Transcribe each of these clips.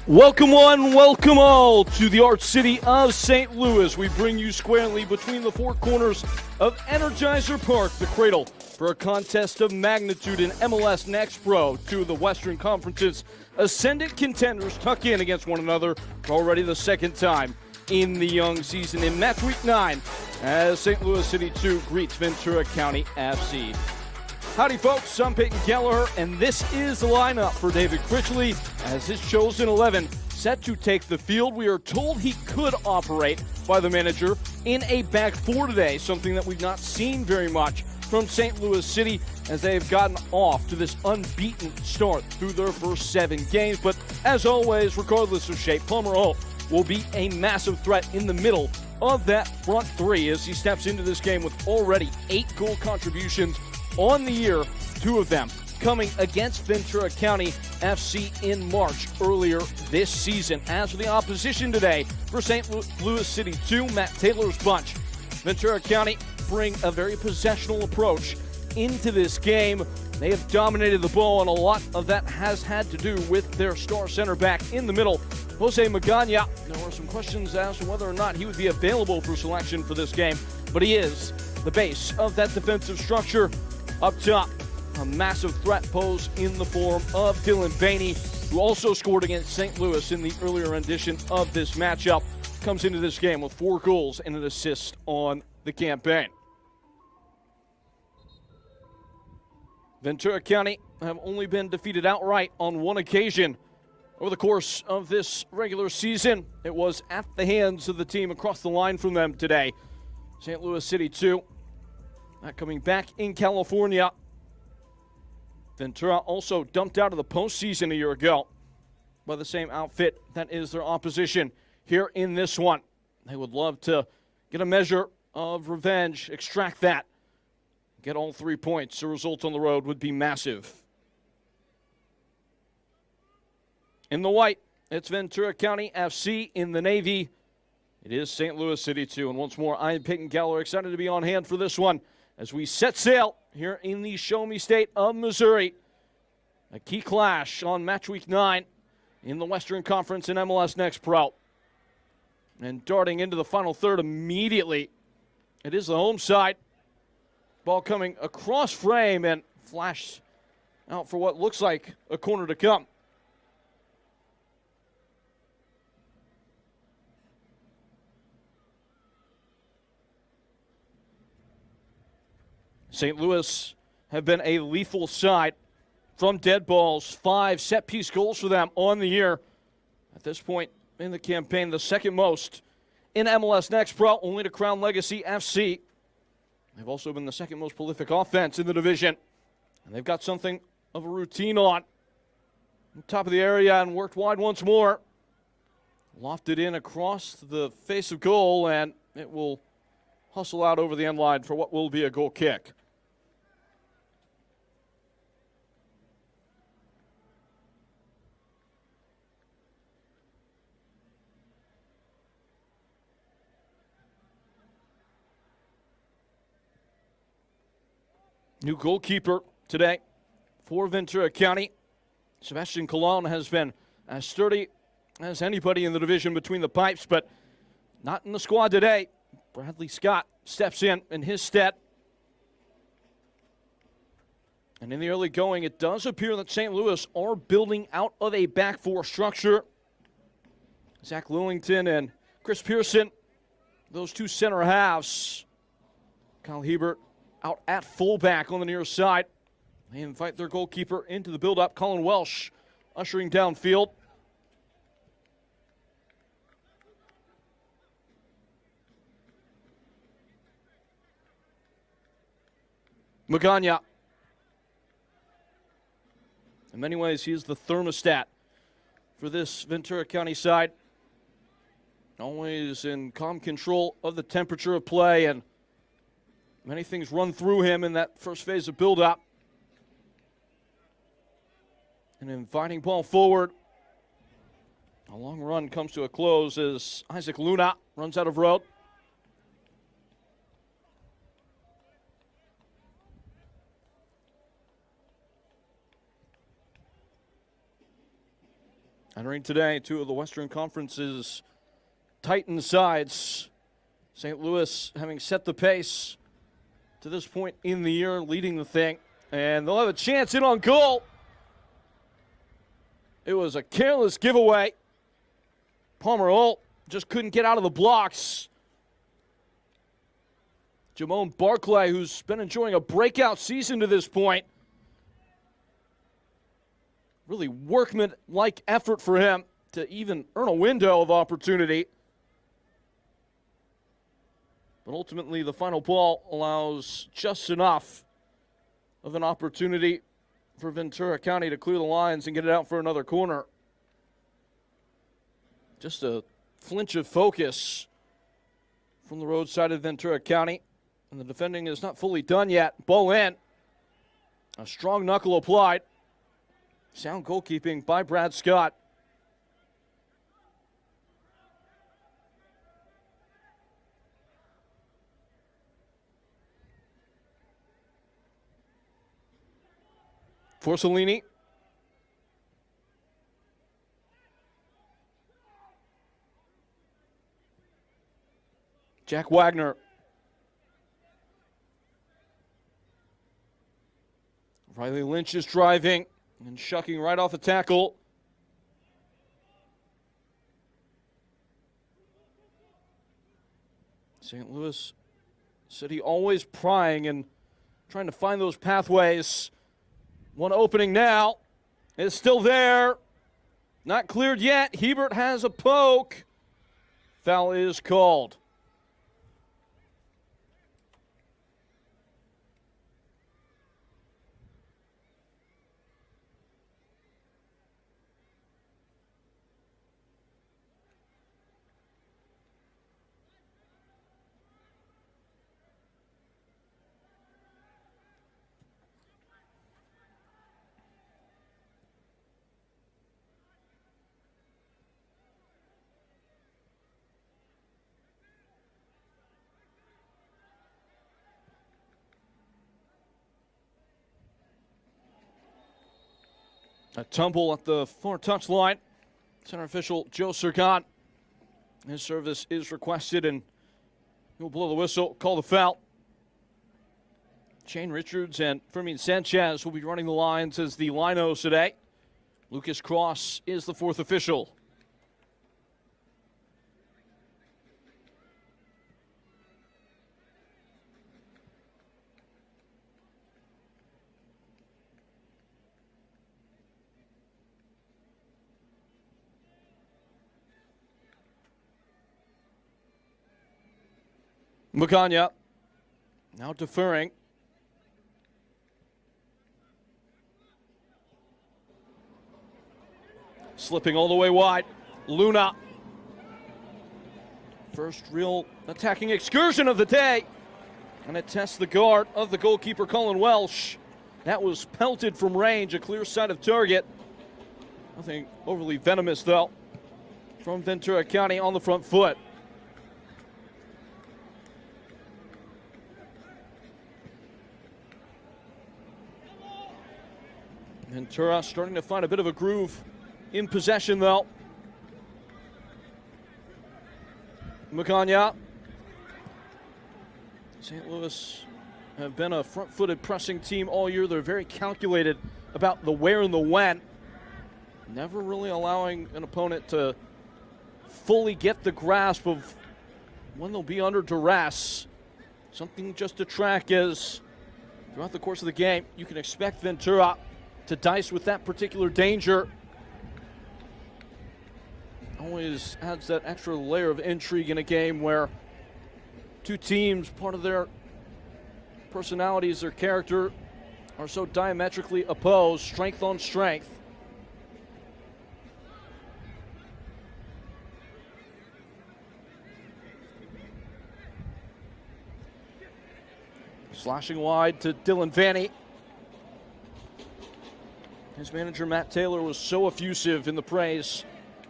Welcome one, welcome all to the Art City of St. Louis. We bring you squarely between the four corners of Energizer Park, the cradle for a contest of magnitude in MLS Next Pro. Two of the Western Conference's ascendant contenders tuck in against one another for already the second time in the young season in match week 9 as St. Louis City 2 greets Ventura County FC. Howdy folks, I'm Peyton Kelleher, and this is the lineup for David Critchley as his chosen 11 set to take the field. We are told he could operate by the manager in a back four today, something that we've not seen very much from St. Louis City as they have gotten off to this unbeaten start through their first 7 games. But as always, regardless of shape, Palmer Holt will be a massive threat in the middle of that front three as he steps into this game with already 8 goal contributions on the year, 2 of them coming against Ventura County FC in March earlier this season. As for the opposition today for St. Louis City 2, Matt Taylor's bunch, Ventura County bring a very possessional approach into this game. They have dominated the ball, and a lot of that has had to do with their star center back in the middle, Jose Magana. There were some questions as to whether or not he would be available for selection for this game, but he is the base of that defensive structure. Up top, a massive threat posed in the form of Dylan Bainey, who also scored against St. Louis in the earlier edition of this matchup. Comes into this game with 4 goals and an assist on the campaign. Ventura County have only been defeated outright on 1 occasion over the course of this regular season. It was at the hands of the team across the line from them today. St. Louis City 2. Not coming back in California. Ventura also dumped out of the postseason a year ago by the same outfit that is their opposition here in this one. They would love to get a measure of revenge, extract that, get all 3 points. The result on the road would be massive. In the white, it's Ventura County FC. In the navy, it is St. Louis City 2. And once more, I'm Peyton Keller, excited to be on hand for this one as we set sail here in the Show Me State of Missouri. A key clash on match week 9 in the Western Conference in MLS Next Pro. And darting into the final third immediately, it is the home side. Ball coming across frame and flashed out for what looks like a corner to come. St. Louis have been a lethal side from dead balls. 5 set-piece goals for them on the year. At this point in the campaign, the second most in MLS Next Pro, only to Crown Legacy FC. They've also been the second most prolific offense in the division. And they've got something of a routine on top of the area and worked wide once more. Lofted in across the face of goal, and it will hustle out over the end line for what will be a goal kick. New goalkeeper today for Ventura County. Sebastian Colon has been as sturdy as anybody in the division between the pipes, but not in the squad today. Bradley Scott steps in his stead. And in the early going, it does appear that St. Louis are building out of a back four structure. Zach Lillington and Chris Pearson, those 2 center halves. Kyle Hebert out at fullback on the near side. They invite their goalkeeper into the build-up. Colin Welsh ushering downfield. Magana. In many ways, he is the thermostat for this Ventura County side. Always in calm control of the temperature of play, and many things run through him in that first phase of build-up. An inviting ball forward. A long run comes to a close as Isaac Luna runs out of road. Entering today, two of the Western Conference's Titan sides. St. Louis having set the pace to this point in the year, leading the thing. And they'll have a chance in on goal. It was a careless giveaway. Palmer Holt just couldn't get out of the blocks. Jamone Barclay, who's been enjoying a breakout season to this point. Really workman-like effort for him to even earn a window of opportunity. But ultimately, the final ball allows just enough of an opportunity for Ventura County to clear the lines and get it out for another corner. Just a flinch of focus from the roadside of Ventura County. And the defending is not fully done yet. Ball in. A strong knuckle applied. Sound goalkeeping by Brad Scott. Forcellini. Jack Wagner. Riley Lynch is driving and shucking right off a tackle. St. Louis City always prying and trying to find those pathways. One opening now is still there. Not cleared yet. Hebert has a poke. Foul is called. A tumble at the far touchline. Center official Joe Sergat. His service is requested, and he'll blow the whistle, call the foul. Shane Richards and Fermin Sanchez will be running the lines as the linos today. Lucas Cross is the fourth official. Magana now deferring. Slipping all the way wide. Luna. First real attacking excursion of the day. And it tests the guard of the goalkeeper, Colin Welsh. That was pelted from range, a clear side of target. Nothing overly venomous, though, from Ventura County on the front foot. Ventura starting to find a bit of a groove in possession, though. Magana. St. Louis have been a front-footed pressing team all year. They're very calculated about the where and the when. Never really allowing an opponent to fully get the grasp of when they'll be under duress. Something just to track as throughout the course of the game, you can expect Ventura to dice with that particular danger. Always adds that extra layer of intrigue in a game where two teams, part of their personalities, their character, are so diametrically opposed, strength on strength. Slashing wide to Dylan Vanny. His manager, Matt Taylor, was so effusive in the praise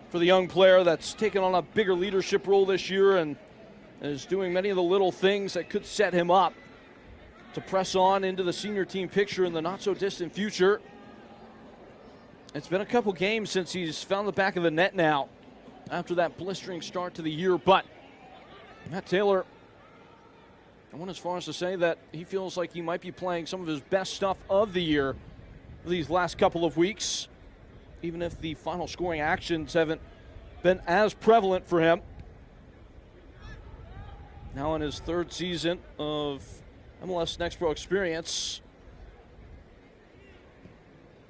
for the young player that's taken on a bigger leadership role this year and is doing many of the little things that could set him up to press on into the senior team picture in the not-so-distant future. It's been a couple games since he's found the back of the net now after that blistering start to the year. But Matt Taylor, I went as far as to say that he feels like he might be playing some of his best stuff of the year these last couple of weeks, even if the final scoring actions haven't been as prevalent for him. Now in his third season of MLS Next Pro experience.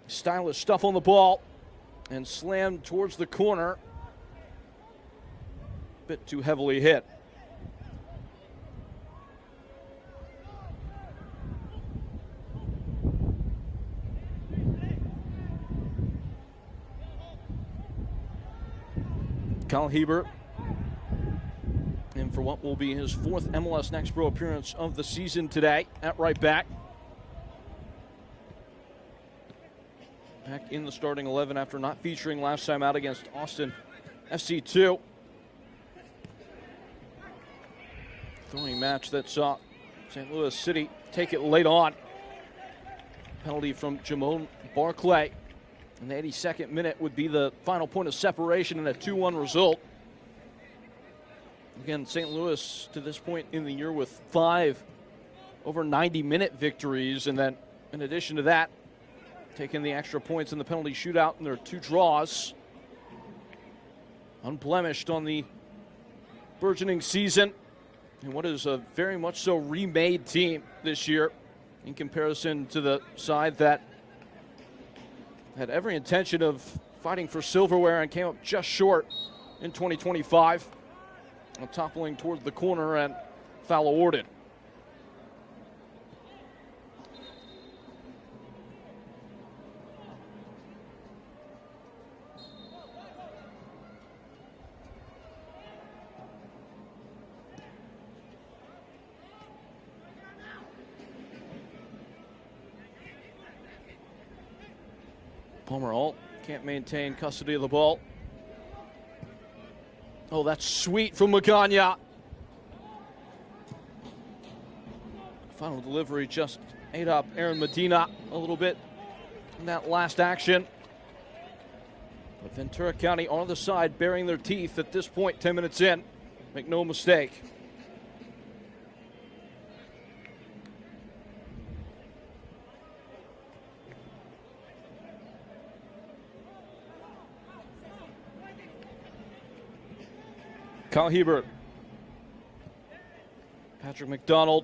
Stylish stuff on the ball and slammed towards the corner. Bit too heavily hit. Kyle Hebert in for what will be his fourth MLS Next Pro appearance of the season today at right back. Back in the starting 11 after not featuring last time out against Austin FC2. Throwing match that saw St. Louis City take it late on. Penalty from Jamon Barclay. And the 82nd minute would be the final point of separation in a 2-1 result. Again, St. Louis to this point in the year with 5 over 90-minute victories. And then in addition to that, taking the extra points in the penalty shootout in their 2 draws. Unblemished on the burgeoning season. And what is a very much so remade team this year in comparison to the side that had every intention of fighting for silverware and came up just short in 2025. Toppling towards the corner and foul awarded. Palmer Alt can't maintain custody of the ball. Oh, that's sweet from Magana. Final delivery just ate up Aaron Medina a little bit in that last action. But Ventura County on the side baring their teeth at this point, 10 minutes in. Make no mistake. Kyle Hebert, Patrick McDonald,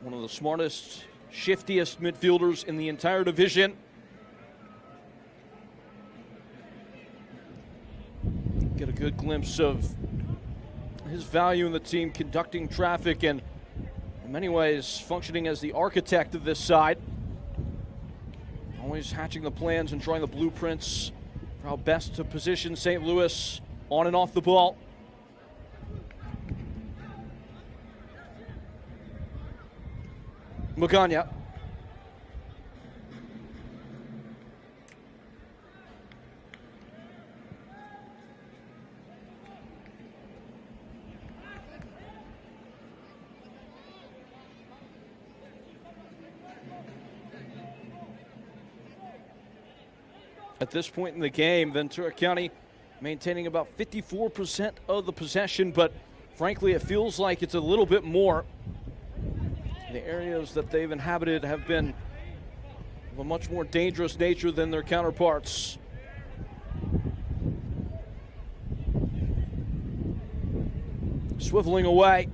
one of the smartest, shiftiest midfielders in the entire division. Get a good glimpse of his value in the team, conducting traffic and in many ways functioning as the architect of this side. Always hatching the plans and drawing the blueprints for how best to position St. Louis on and off the ball. Magana. At this point in the game, Ventura County maintaining about 54% of the possession, but frankly, it feels like it's a little bit more. The areas that they've inhabited have been of a much more dangerous nature than their counterparts. Swiveling away.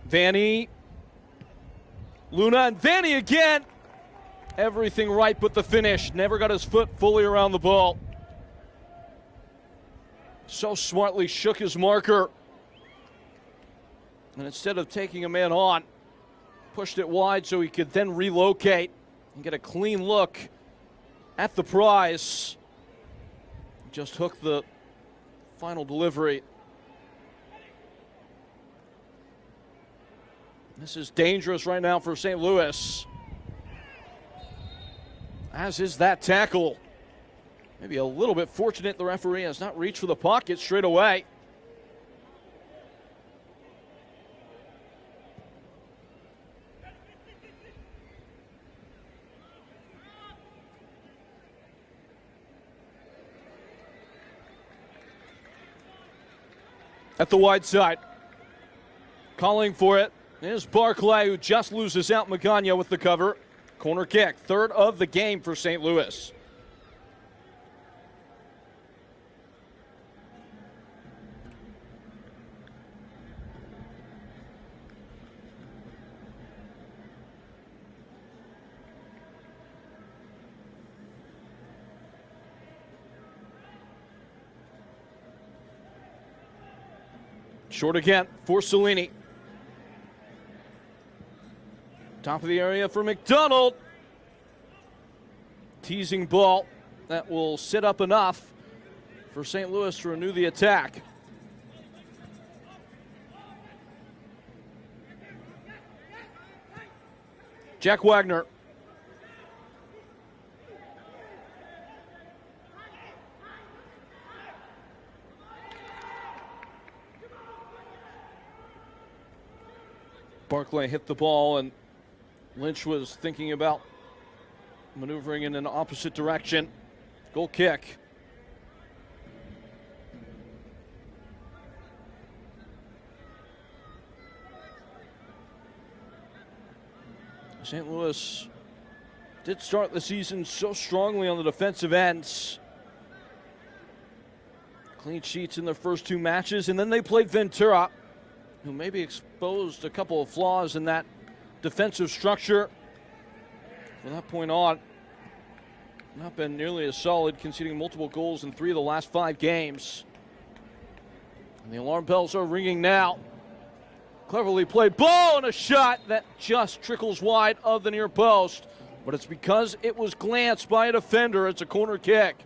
Vanny. Luna and Vanny again. Everything right but the finish. Never got his foot fully around the ball. So smartly shook his marker. And instead of taking a man on, pushed it wide so he could then relocate and get a clean look at the prize. Just hooked the final delivery. This is dangerous right now for St. Louis. As is that tackle. Maybe a little bit fortunate the referee has not reached for the pocket straight away. at the wide side. Calling for it is Barclay, who just loses out. Magana with the cover. Corner kick, third of the game for St. Louis. Short again for Cellini. Top of the area for McDonald. Teasing ball that will sit up enough for St. Louis to renew the attack. Jack Wagner. Barclay hit the ball, and Lynch was thinking about maneuvering in an opposite direction. Goal kick. St. Louis did start the season so strongly on the defensive ends. Clean sheets in their first two matches, and then they played Ventura, who maybe exposed a couple of flaws in that defensive structure. From that point on, not been nearly as solid, conceding multiple goals in 3 of the last 5 games. And the alarm bells are ringing now. Cleverly played ball and a shot that just trickles wide of the near post. But it's because it was glanced by a defender. It's a corner kick.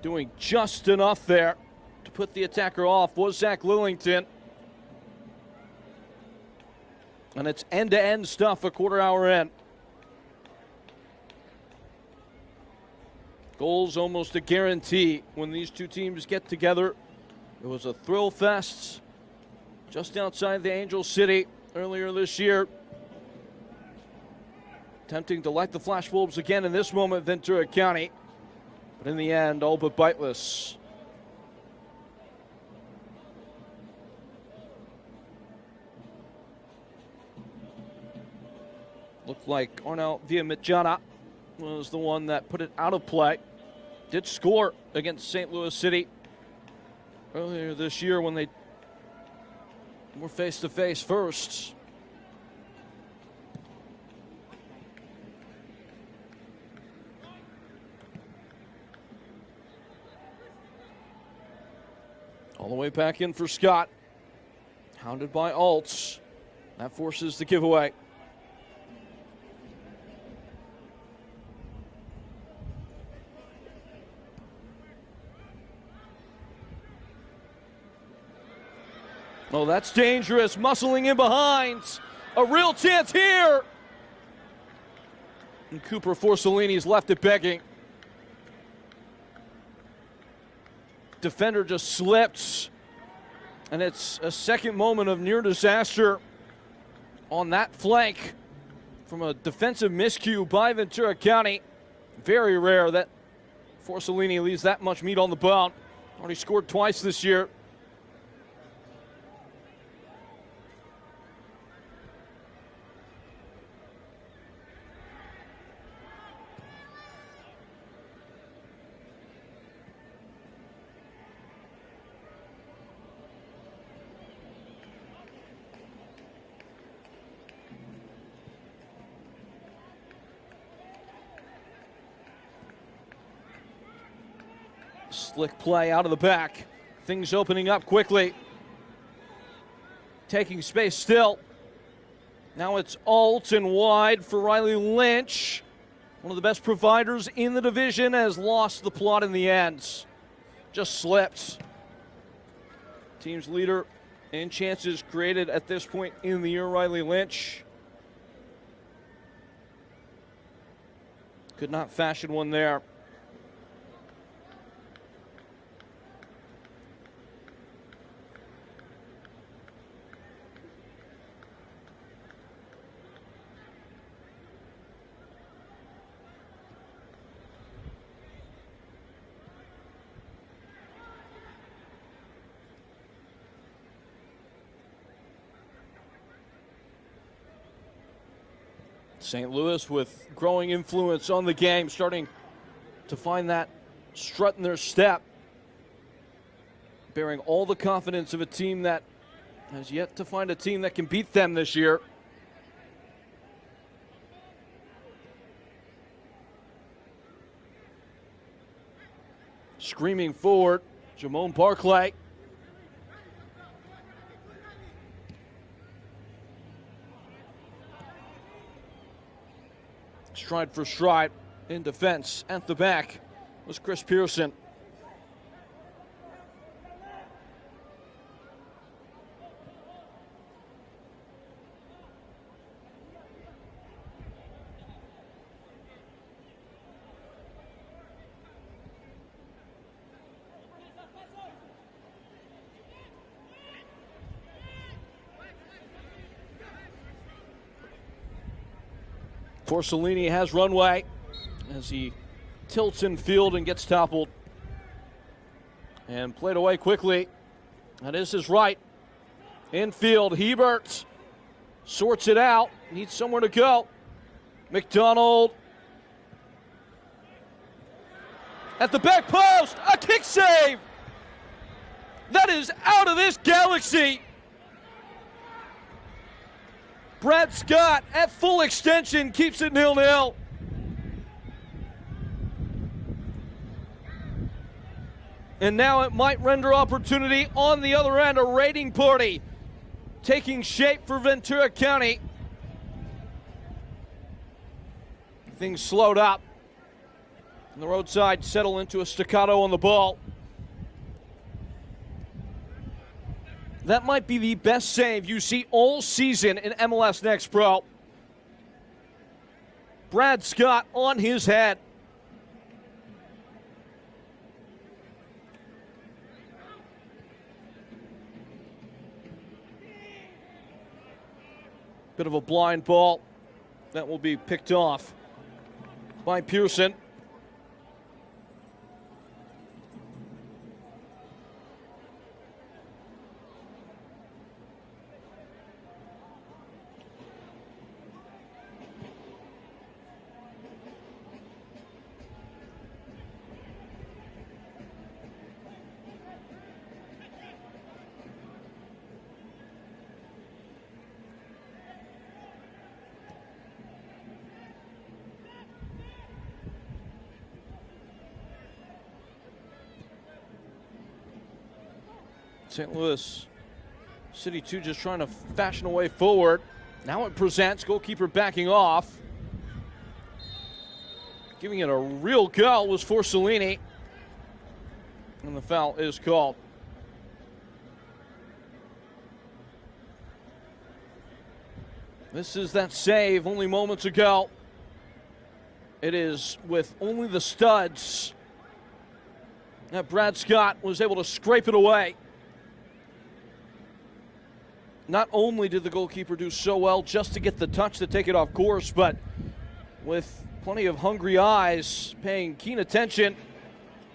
Doing just enough there to put the attacker off was Zach Lillington. And it's end-to-end stuff, a quarter hour in. Goals almost a guarantee when these two teams get together. It was a thrill fest just outside the Angel City earlier this year. Attempting to light the flashbulbs again in this moment, Ventura County. But in the end, all but biteless. Looked like Arnau Villamijana was the one that put it out of play. Did score against St. Louis City earlier this year when they were face-to-face first. All the way back in for Scott. Hounded by Altz. That forces the giveaway. Oh, that's dangerous. Muscling in behind. A real chance here. And Cooper Forcellini's left it begging. Defender just slipped. And it's a second moment of near disaster on that flank from a defensive miscue by Ventura County. Very rare that Forcellini leaves that much meat on the bone. Already scored twice this year. Slick play out of the back. Things opening up quickly. Taking space still. Now it's Alt and wide for Riley Lynch. One of the best providers in the division has lost the plot in the end. Just slipped. Team's leader in chances created at this point in the year, Riley Lynch. Could not fashion one there. St. Louis with growing influence on the game, starting to find that strut in their step, bearing all the confidence of a team that has yet to find a team that can beat them this year. Screaming forward, Jamon Barclay. Stride for stride in defense. At the back was Chris Pearson. Porcellini has runway as he tilts in field and gets toppled. And played away quickly. That is his right. Infield, Hebert sorts it out. Needs somewhere to go. McDonald. At the back post, a kick save. That is out of this galaxy. Brad Scott at full extension keeps it 0-0. And now it might render opportunity on the other end, a raiding party taking shape for Ventura County. Things slowed up. And the roadside settle into a staccato on the ball. That might be the best save you see all season in MLS Next Pro. Brad Scott on his head. Bit of a blind ball. That will be picked off by Pearson. St. Louis CITY2 just trying to fashion a way forward. Now it presents, goalkeeper backing off. Giving it a real go was Porcellini. And the foul is called. This is that save only moments ago. It is with only the studs that Brad Scott was able to scrape it away. Not only did the goalkeeper do so well just to get the touch to take it off course, but with plenty of hungry eyes paying keen attention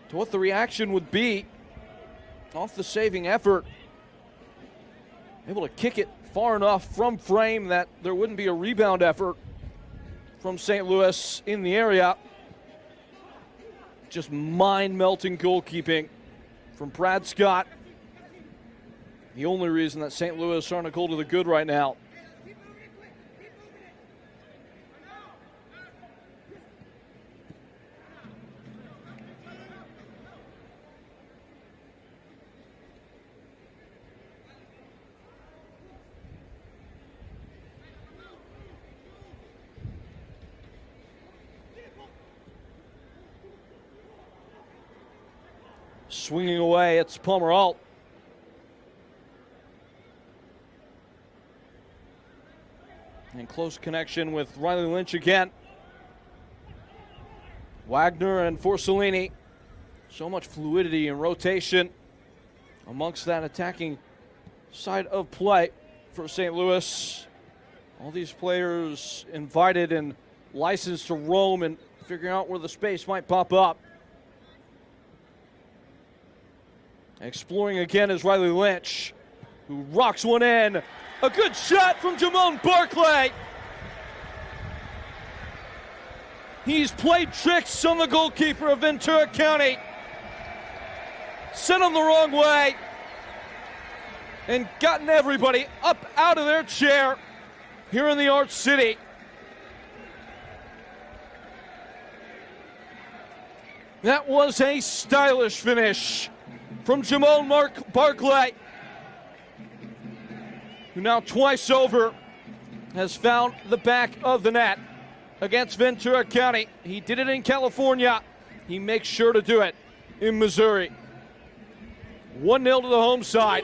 to what the reaction would be off the saving effort. Able to kick it far enough from frame that there wouldn't be a rebound effort from St. Louis in the area. Just mind-melting goalkeeping from Brad Scott. The only reason that St. Louis aren't a goal to the good right now. Swinging away, it's Pomeralt. And close connection with Riley Lynch again. Wagner and Porcellini. So much fluidity and rotation amongst that attacking side of play for St. Louis. All these players invited and licensed to roam and figuring out where the space might pop up. Exploring again is Riley Lynch, who rocks one in. A good shot from Jamon Barclay. He's played tricks on the goalkeeper of Ventura County. Sent him the wrong way. And gotten everybody up out of their chair here in the Arch City. That was a stylish finish from Jamon Barclay, who now twice over has found the back of the net against Ventura County. He did it in California. He makes sure to do it in Missouri. 1-0 to the home side.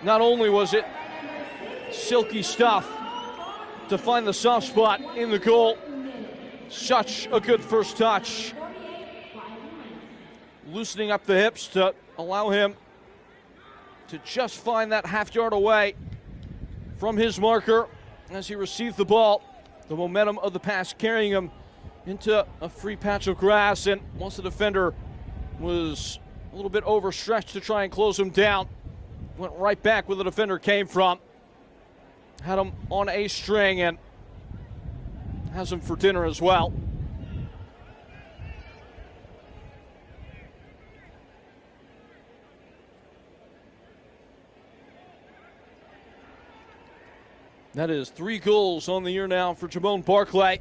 Not only was it silky stuff to find the soft spot in the goal, such a good first touch. Loosening up the hips to allow him to just find that half yard away from his marker as he received the ball. The momentum of the pass carrying him into a free patch of grass, and once the defender was a little bit overstretched to try and close him down, went right back where the defender came from. Had him on a string and has him for dinner as well. That is 3 goals on the year now for Jamon Barclay.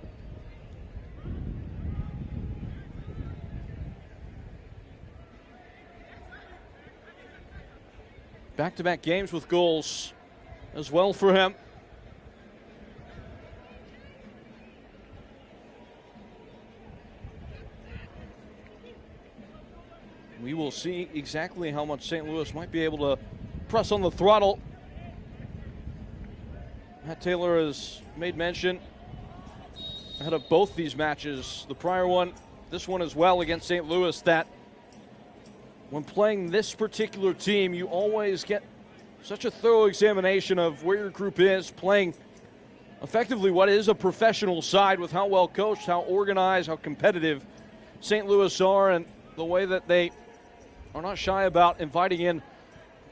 Back-to-back games with goals as well for him. We will see exactly how much St. Louis might be able to press on the throttle. Matt Taylor has made mention ahead of both these matches, the prior one, this one as well against St. Louis, that when playing this particular team, you always get such a thorough examination of where your group is, playing effectively what is a professional side with how well coached, how organized, how competitive St. Louis are, and the way that they are not shy about inviting in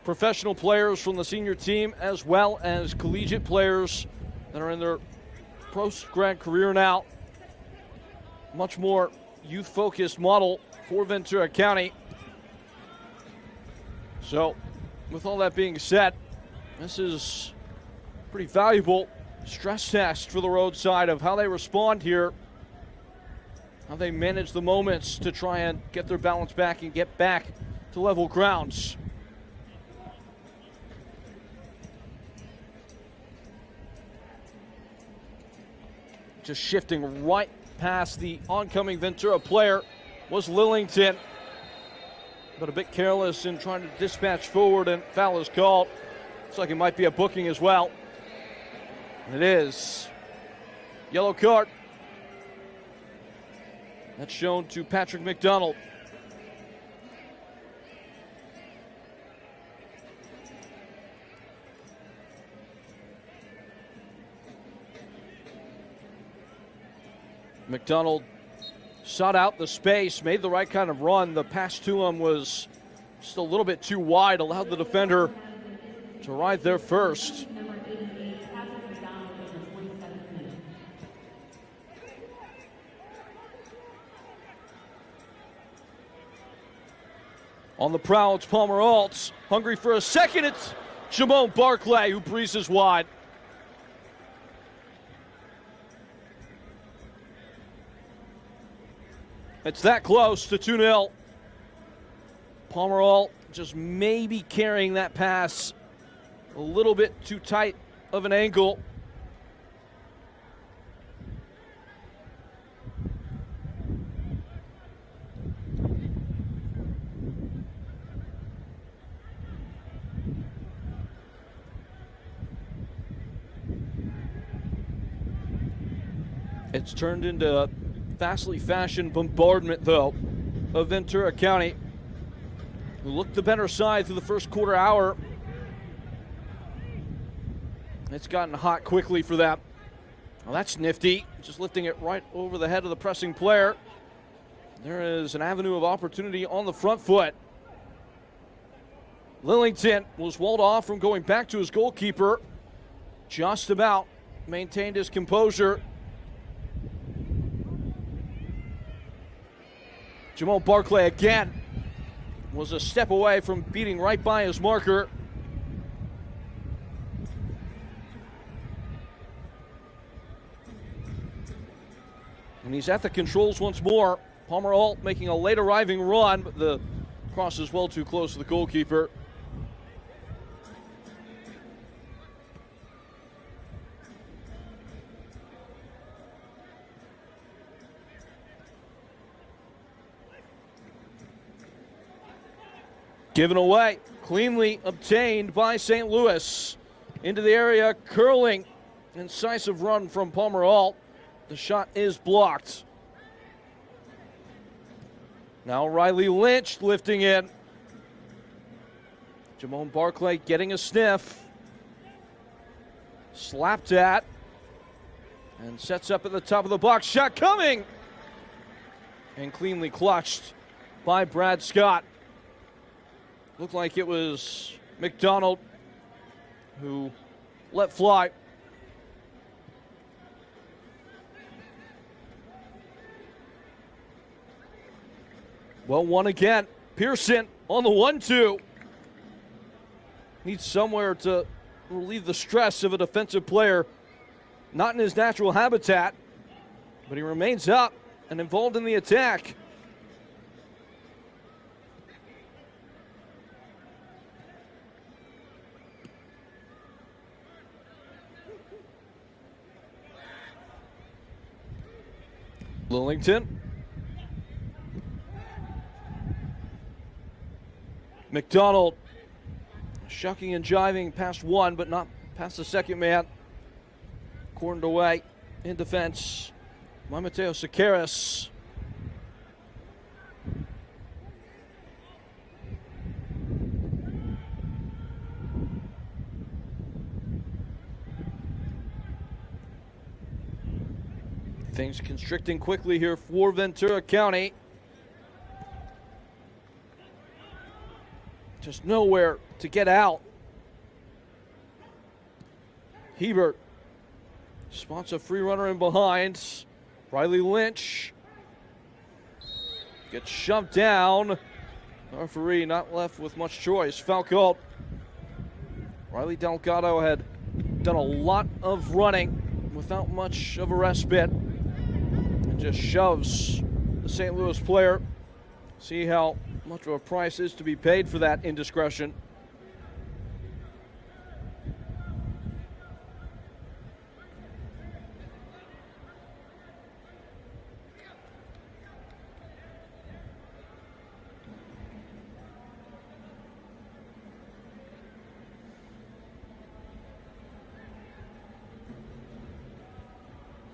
professional players from the senior team as well as collegiate players that are in their post-grad career now. Much more youth-focused model for Ventura County. So, with all that being said, this is a pretty valuable stress test for the roadside of how they respond here, how they manage the moments to try and get their balance back and get back to level grounds. Just shifting right past the oncoming Ventura player was Lillington, but a bit careless in trying to dispatch forward, and foul is called. Looks like it might be a booking as well. And it is. Yellow card. That's shown to Patrick McDonald. McDonald sought out the space, made the right kind of run. The pass to him was just a little bit too wide, allowed the defender to ride there first. On the prowl, it's Palmer Alts. Hungry for a second, it's Jamon Barclay who breezes wide. It's that close to 2-0. Palmer Alt just maybe carrying that pass a little bit too tight of an angle. It's turned into fastly fashioned bombardment, though, of Ventura County, who looked the better side through the first quarter hour. It's gotten hot quickly for them. Well, that's nifty, just lifting it right over the head of the pressing player. There is an avenue of opportunity on the front foot. Lillington was walled off from going back to his goalkeeper. Just about maintained his composure. Jamon Barclay again was a step away from beating right by his marker. And he's at the controls once more. Palmer Alt making a late arriving run, but the cross is well too close to the goalkeeper. Given away, cleanly obtained by St. Louis. Into the area, curling, incisive run from Palmer Alt. The shot is blocked. Now Riley Lynch lifting in. Jamon Barclay getting a sniff. Slapped at. And sets up at the top of the box. Shot coming! And cleanly clutched by Brad Scott. Looked like it was McDonald who let fly. Well, one again. Pearson on the 1-2. Needs somewhere to relieve the stress of a defensive player not in his natural habitat, but he remains up and involved in the attack. Lillington. McDonald shucking and jiving past one, but not past the second man. Cornered away in defense by Mateo Sequeiros. Things constricting quickly here for Ventura County. Just nowhere to get out. Hebert spots a free runner in behind. Riley Lynch gets shoved down. The referee not left with much choice. Foul called. Riley Delgado had done a lot of running without much of a respite. And just shoves the St. Louis player. See how much of a price is to be paid for that indiscretion.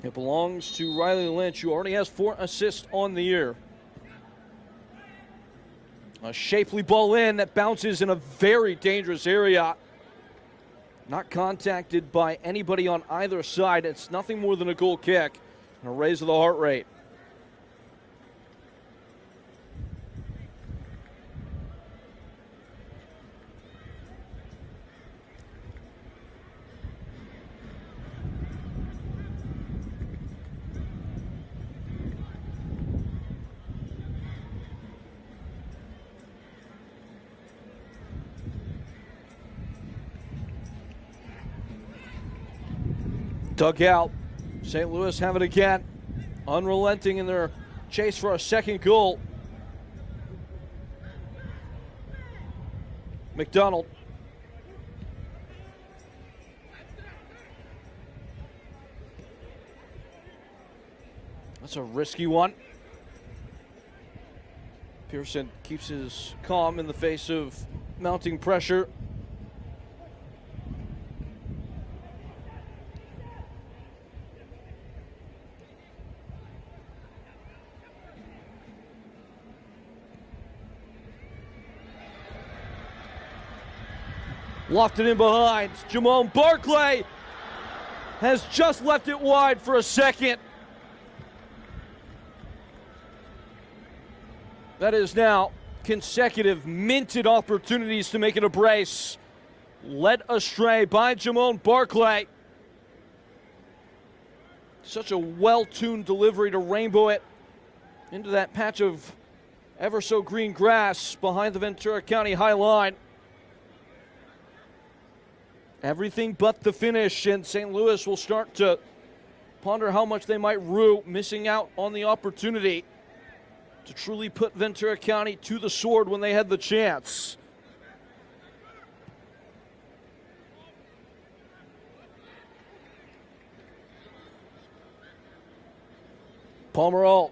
It belongs to Riley Lynch, who already has 4 assists on the year. A shapely ball in that bounces in a very dangerous area. Not contacted by anybody on either side. It's nothing more than a goal kick and a raise of the heart rate. Dug out. St. Louis have it again. Unrelenting in their chase for a second goal. McDonald. That's a risky one. Pearson keeps his calm in the face of mounting pressure. Lofted in behind. Jamon Barclay has just left it wide for a second. That is now consecutive minted opportunities to make it a brace. Led astray by Jamon Barclay. Such a well-tuned delivery to rainbow it into that patch of ever so green grass behind the Ventura County High Line. Everything but the finish, and St. Louis will start to ponder how much they might rue missing out on the opportunity to truly put Ventura County to the sword when they had the chance. Palmer.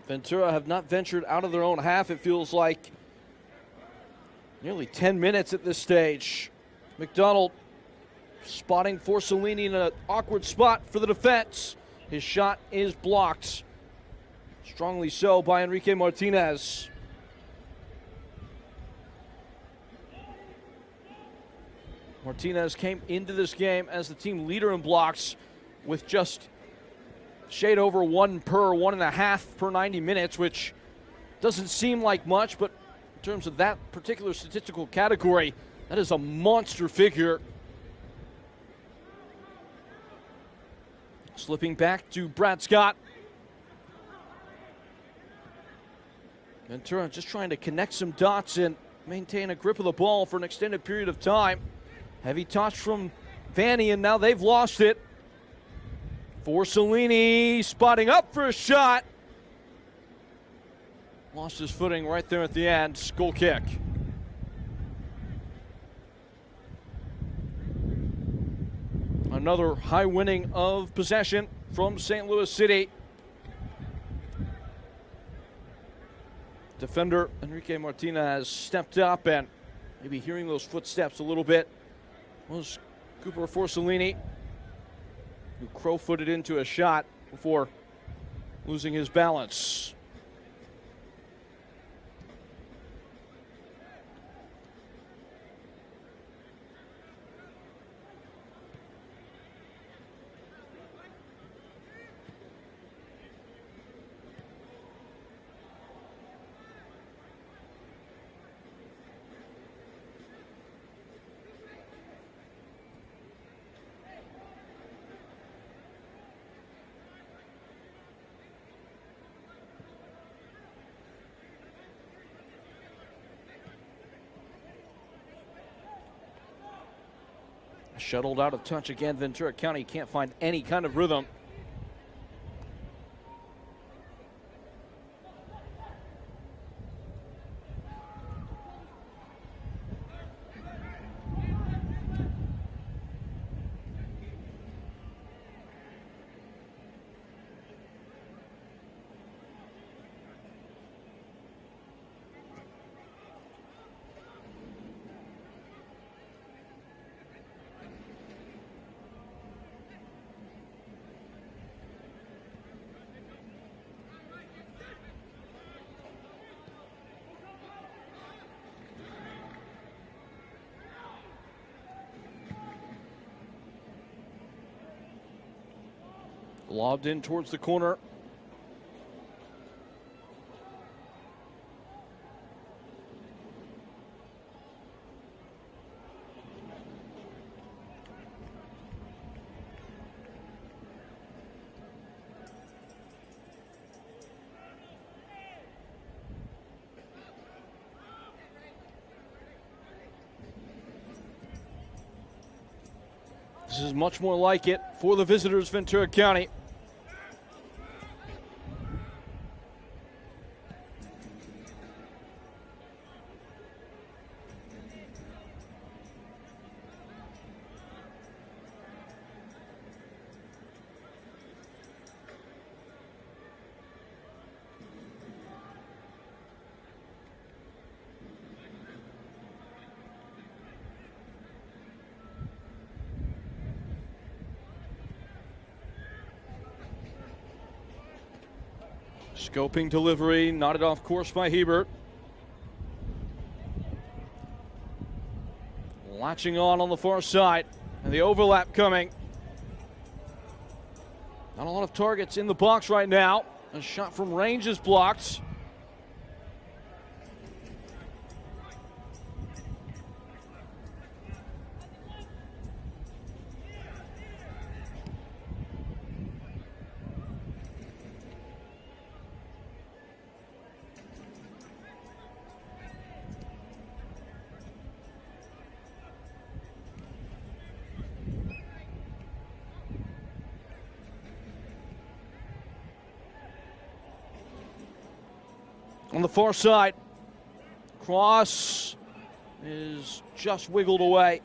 Ventura have not ventured out of their own half, it feels like. Nearly 10 minutes at this stage. McDonald spotting Forcellini in an awkward spot for the defense. His shot is blocked. Strongly so by Enrique Martinez. Martinez came into this game as the team leader in blocks with just shade over 1.5 per 90 minutes, which doesn't seem like much, but in terms of that particular statistical category, that is a monster figure. Slipping back to Brad Scott. Ventura just trying to connect some dots and maintain a grip of the ball for an extended period of time. Heavy touch from Vanny, and now they've lost it. Forcellini spotting up for a shot. Lost his footing right there at the end. Goal kick. Another high winning of possession from St. Louis City. Defender Enrique Martinez stepped up, and maybe hearing those footsteps a little bit was Cooper Forcellini, who crow-footed into a shot before losing his balance. Shuttled out of touch again. Ventura County can't find any kind of rhythm. Lobbed in towards the corner. This is much more like it for the visitors, Ventura County. Scoping delivery, nodded off course by Hebert. Latching on the far side, and the overlap coming. Not a lot of targets in the box right now. A shot from range is blocked. On the far side, cross is just wiggled away.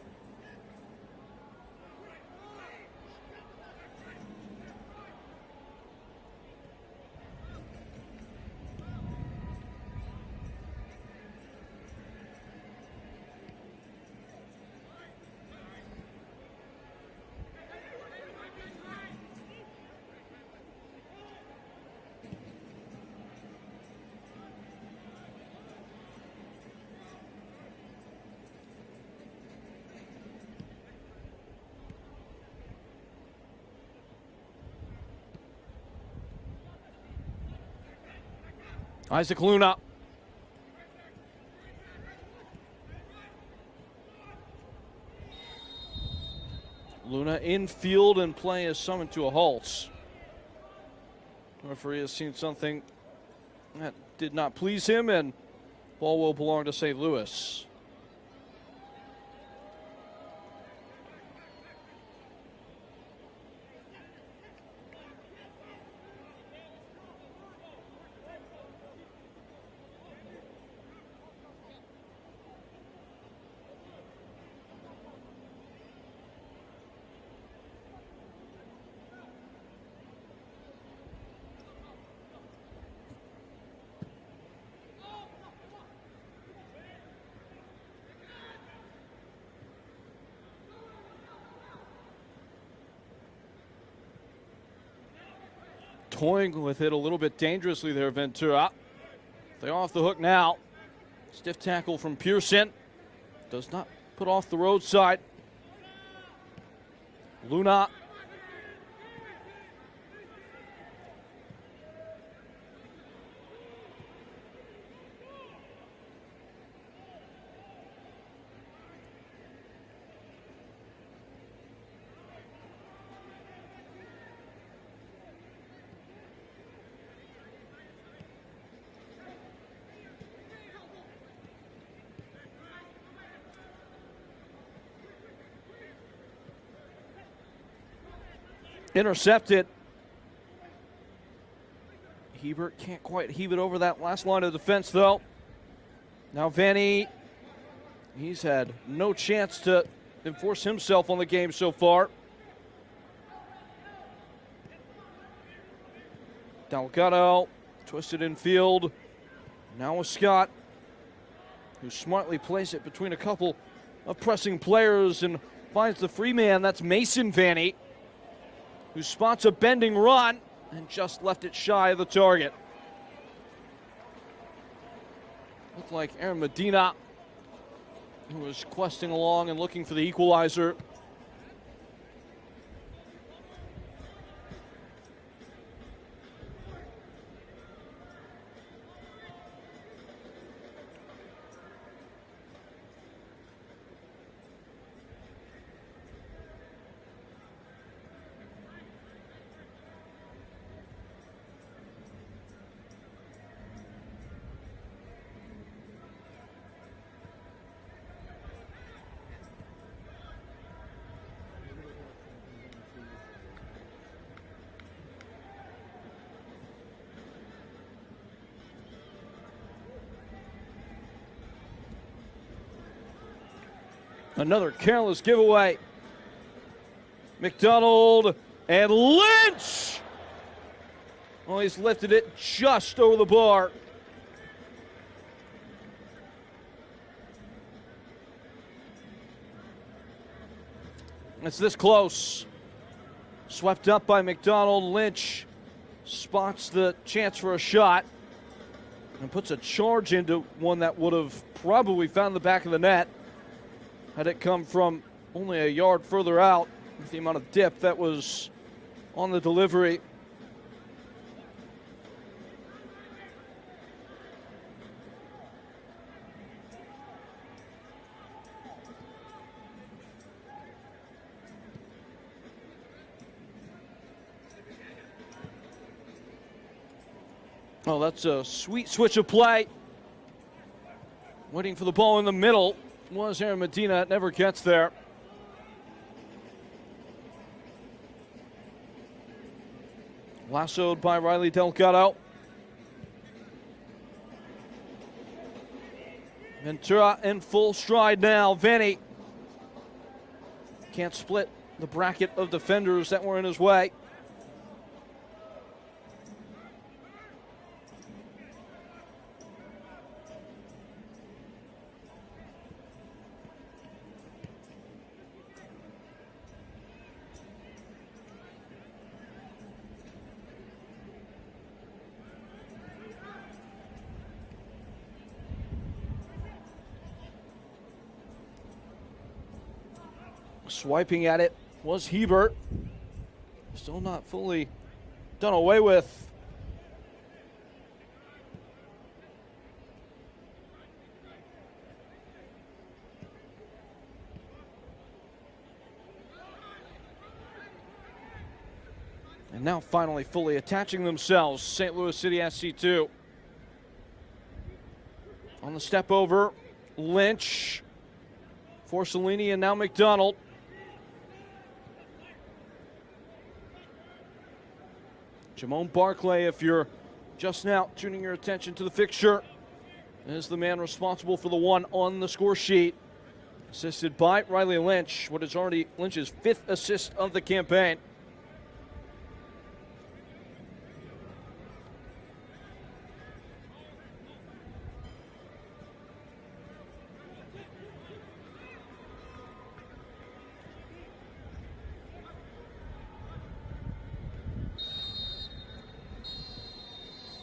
Isaac Luna. Luna in field and play is summoned to a halt. The referee has seen something that did not please him, and ball will belong to St. Louis. Toying with it a little bit dangerously there, Ventura. They're off the hook now. Stiff tackle from Pearson. Does not put off the roadside. Luna. Intercepted. Hebert can't quite heave it over that last line of defense, though. Now Vanny, he's had no chance to enforce himself on the game so far. Delgado twisted in field. Now with Scott, who smartly plays it between a couple of pressing players and finds the free man. That's Mason Vanny, who spots a bending run and just left it shy of the target. Looked like Aaron Medina, who was questing along and looking for the equalizer. Another careless giveaway. McDonald and Lynch. Oh, he's lifted it just over the bar. It's this close. Swept up by McDonald. Lynch spots the chance for a shot and puts a charge into one that would have probably found the back of the net had it come from only a yard further out with the amount of dip that was on the delivery. Oh, that's a sweet switch of play. Waiting for the ball in the middle was Aaron Medina. It never gets there. Lassoed by Riley Delgado. Ventura in full stride now. Vanny can't split the bracket of defenders that were in his way. Swiping at it was Hebert. Still not fully done away with. And now finally fully attaching themselves, St. Louis City SC2. On the step over, Lynch, Forcellini, and now McDonald. Jamone Barclay, if you're just now tuning your attention to the fixture, is the man responsible for the one on the score sheet. Assisted by Riley Lynch, what is already Lynch's 5th assist of the campaign.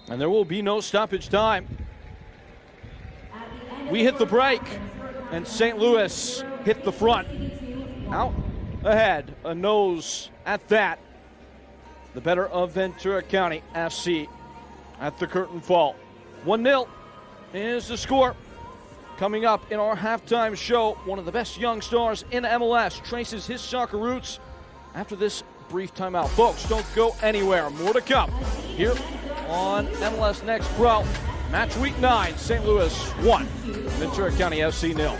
And there will be no stoppage time. We hit the break, and St. Louis hit the front. Out ahead, a nose at that. The better of Ventura County FC at the curtain fall. 1-0 is the score. Coming up in our halftime show, one of the best young stars in MLS traces his soccer roots after this brief timeout. Folks, don't go anywhere. More to come here on MLS Next Pro. Match week 9, St. Louis 1, Ventura County FC 0.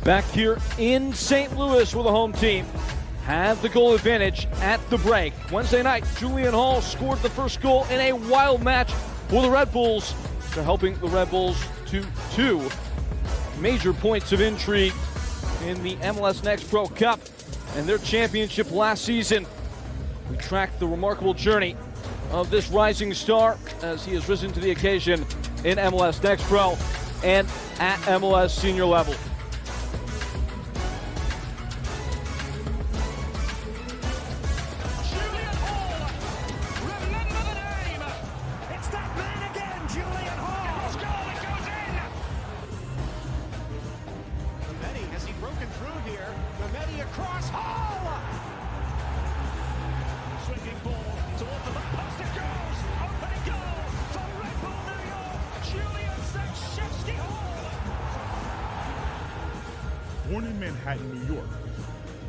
Back here in St. Louis with the home team. Have the goal advantage at the break. Wednesday night, Julian Hall scored the first goal in a wild match for the Red Bulls. They're helping the Red Bulls to 2 major points of intrigue in the MLS Next Pro Cup and their championship last season. We tracked the remarkable journey of this rising star as he has risen to the occasion in MLS Next Pro and at MLS senior level. Julian Hall! Born in Manhattan, New York,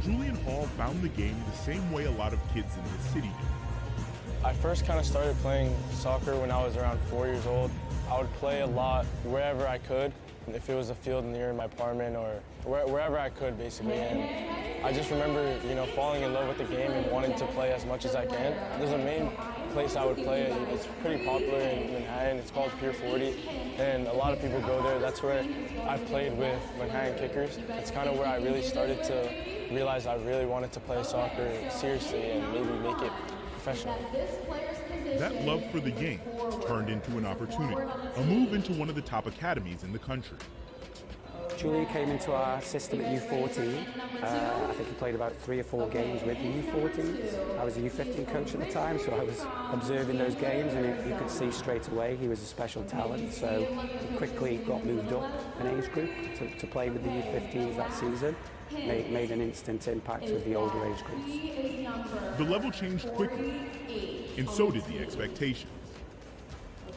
Julian Hall found the game the same way a lot of kids in the city do. I first kind of started playing soccer when I was around 4 years old. I would play a lot wherever I could, if it was a field near my apartment or wherever I could, basically. And I just remember, falling in love with the game and wanting to play as much as I can. There's a main place I would play. It's pretty popular in Manhattan. It's called Pier 40, and a lot of people go there. That's where I played with Manhattan Kickers. It's kind of where I really started to realize I really wanted to play soccer seriously and maybe make it professional. That love for the game turned into an opportunity, a move into one of the top academies in the country. Julian came into our system at U14. I think he played about 3 or 4 games with the U14s. I was a U15 coach at the time, so I was observing those games, and you could see straight away he was a special talent. So he quickly got moved up an age group to play with the U15s that season. Made an instant impact with the older age groups. The level changed quickly, and so did the expectations.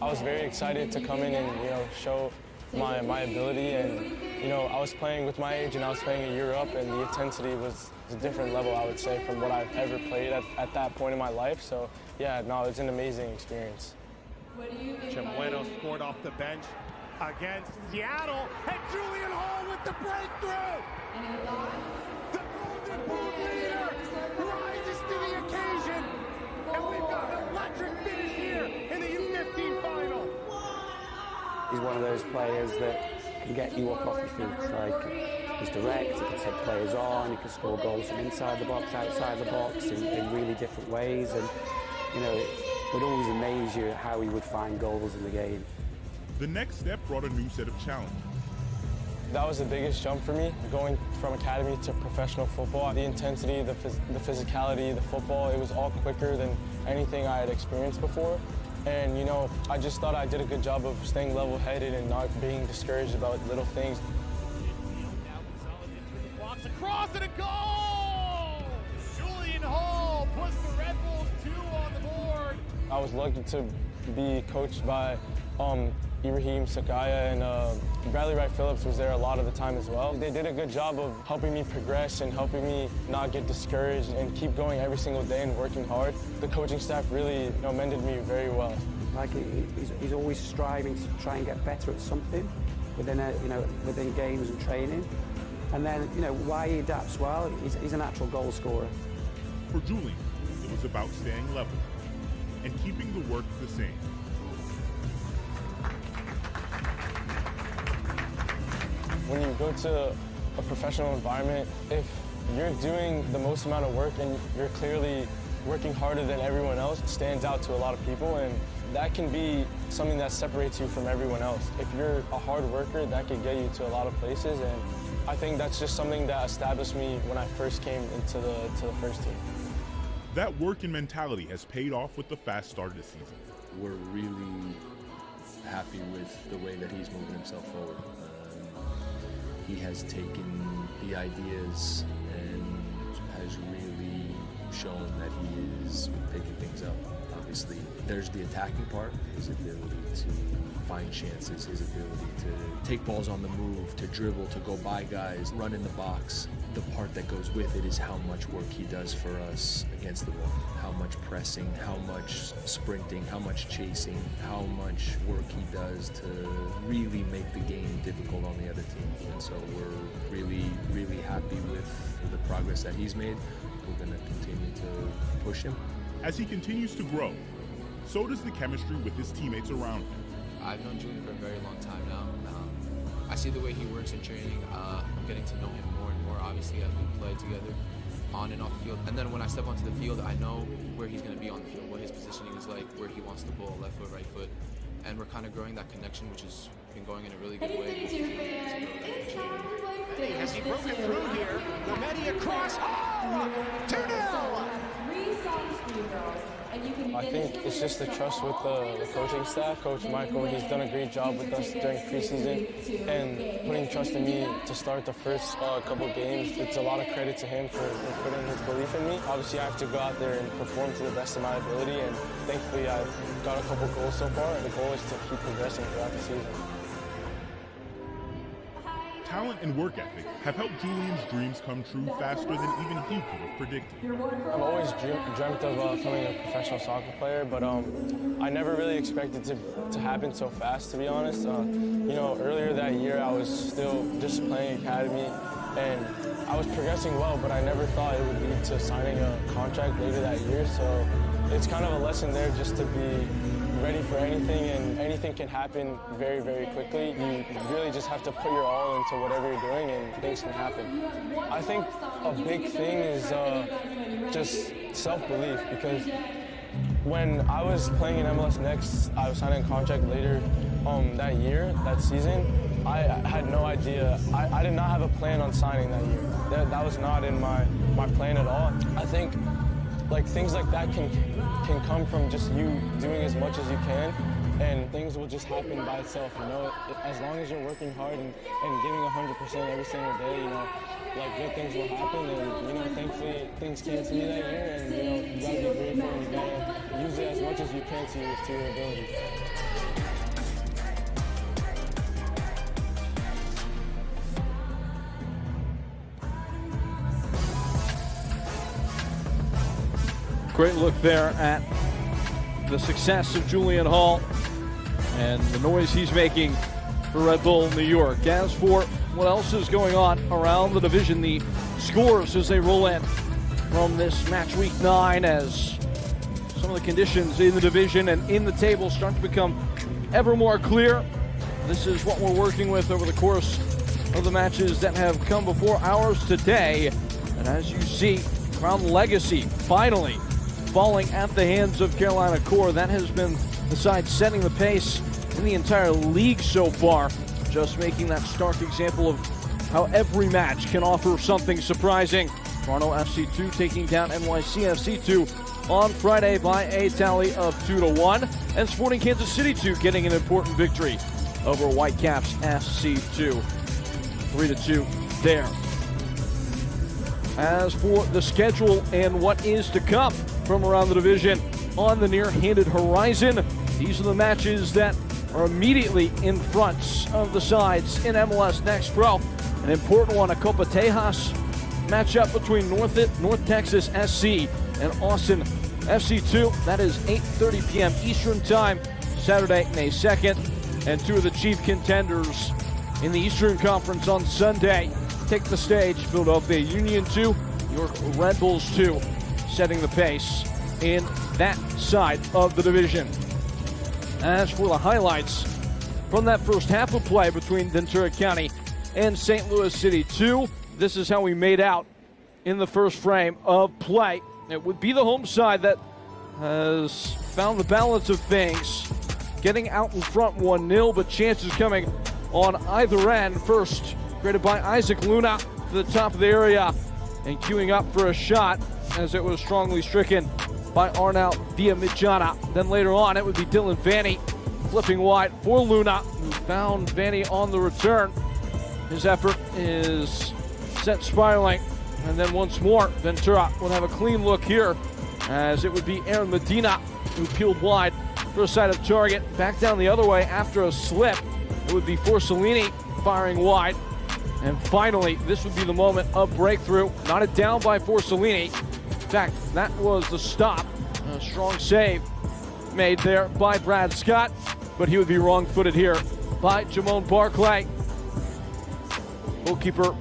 I was very excited to come in and show my ability, and I was playing with my age and I was playing a year up, and the intensity was a different level, I would say, from what I've ever played at that point in my life. So yeah, no, it's an amazing experience. Bueno scored off the bench against Seattle, and Julian Hall with the breakthrough! The Golden Boot leader rises to the occasion, and we've got an electric finish here in the U15 final. He's one of those players that can get you up off your feet. Like, he's direct, he can take players on, he can score goals from inside the box, outside the box in really different ways. And, it would always amaze you how he would find goals in the game. The next step brought a new set of challenges. That was the biggest jump for me, going from academy to professional football. The intensity, the physicality, the football, it was all quicker than anything I had experienced before. And, I just thought I did a good job of staying level-headed and not being discouraged about little things. Now consolidated the box, across and a goal! Julian Hall puts the Red Bulls 2 on the board. I was lucky to be coached by Ibrahim Sakaya, and Bradley Wright Phillips was there a lot of the time as well. They did a good job of helping me progress and helping me not get discouraged and keep going every single day and working hard. The coaching staff really mended me very well. Like, he's always striving to try and get better at something within games and training. And then, why he adapts well, he's a natural goal scorer. For Julian, it was about staying level and keeping the work the same. When you go to a professional environment, if you're doing the most amount of work and you're clearly working harder than everyone else, it stands out to a lot of people, and that can be something that separates you from everyone else. If you're a hard worker, that can get you to a lot of places, and I think that's just something that established me when I first came into the first team. That work and mentality has paid off with the fast start of the season. We're really happy with the way that he's moving himself forward. He has taken the ideas and has really shown that he is picking things up. Obviously, there's the attacking part, his ability to find chances, his ability to take balls on the move, to dribble, to go by guys, run in the box. The part that goes with it is how much work he does for us against the ball, how much pressing, how much sprinting, how much chasing, how much work he does to really make the game difficult on the other team. And so we're really, really happy with the progress that he's made. We're going to continue to push him. As he continues to grow, so does the chemistry with his teammates around him. I've known Julian for a very long time now. I see the way he works in training. I'm getting to know him more and more, obviously, as we play together on and off the field. And then when I step onto the field, I know where he's going to be on the field, what his positioning is like, where he wants the ball, left foot, right foot. And we're kind of growing that connection, which has been going in a really good way. Has he broken through here? The Medi across. Oh! 2-0! I think it's just the trust with the coaching staff. Coach Michael, he's done a great job with us during preseason and putting trust in me to start the first couple games. It's a lot of credit to him for putting his belief in me. Obviously, I have to go out there and perform to the best of my ability, and thankfully I've got a couple goals so far, and the goal is to keep progressing throughout the season. talent and work ethic have helped Julian's dreams come true faster than even he could have predicted. I've always dreamt of becoming a professional soccer player, but I never really expected it to happen so fast, to be honest. You know, earlier that year I was still just playing academy, and I was progressing well, but I never thought it would lead to signing a contract later that year. So it's kind of a lesson there just to be ready for anything, and anything can happen very, very quickly. You really just have to put your all into whatever you're doing, and things can happen. I think a big thing is just self-belief, because when I was playing in MLS Next, I was signing a contract later that year, that season. I had no idea. I did not have a plan on signing that year. That was not in my plan at all. I think like things like that can come from just you doing as much as you can, and things will just happen by itself, you know. As long as you're working hard and giving 100% every single day, you know, like good things will happen. And you know, thankfully things came to me that year, and you know, you gotta be grateful and you gotta use it as much as you can to your ability. Great look there at the success of Julian Hall and the noise he's making for Red Bull New York. As for what else is going on around the division, the scores as they roll in from this match week 9, as some of the conditions in the division and in the table start to become ever more clear. This is what we're working with over the course of the matches that have come before ours today. And as you see, Crown Legacy finally falling at the hands of Carolina Core. That has been the side setting the pace in the entire league so far, just making that stark example of how every match can offer something surprising. Toronto FC2 taking down NYCFC2 on Friday by a tally of 2-1, and Sporting Kansas City 2 getting an important victory over Whitecaps FC2, 3-2 there. As for the schedule and what is to come from around the division on the near-handed horizon, these are the matches that are immediately in front of the sides in MLS Next Pro. An important one, a Copa Tejas matchup between North Texas SC and Austin FC2. That is 8:30 p.m. Eastern Time, Saturday, May 2nd. And two of the chief contenders in the Eastern Conference on Sunday take the stage. Philadelphia Union 2, New York Red Bulls 2, setting the pace in that side of the division. As for the highlights from that first half of play between Ventura County and St. Louis City 2, this is how we made out in the first frame of play. It would be the home side that has found the balance of things, getting out in front 1-0, but chances coming on either end. First, created by Isaac Luna to the top of the area and queuing up for a shot as it was strongly stricken by Arnau Villamijana. Then later on, it would be Dylan Vanny flipping wide for Luna, who found Vanny on the return. His effort is set spiraling. And then once more, Ventura would have a clean look here, as it would be Aaron Medina who peeled wide for a side of target. Back down the other way after a slip, it would be Forcellini firing wide. And finally, this would be the moment of breakthrough. Knotted down by Forcellini. In fact, that was the stop. A strong save made there by Brad Scott, but he would be wrong-footed here by Jamon Barclay. Goalkeeper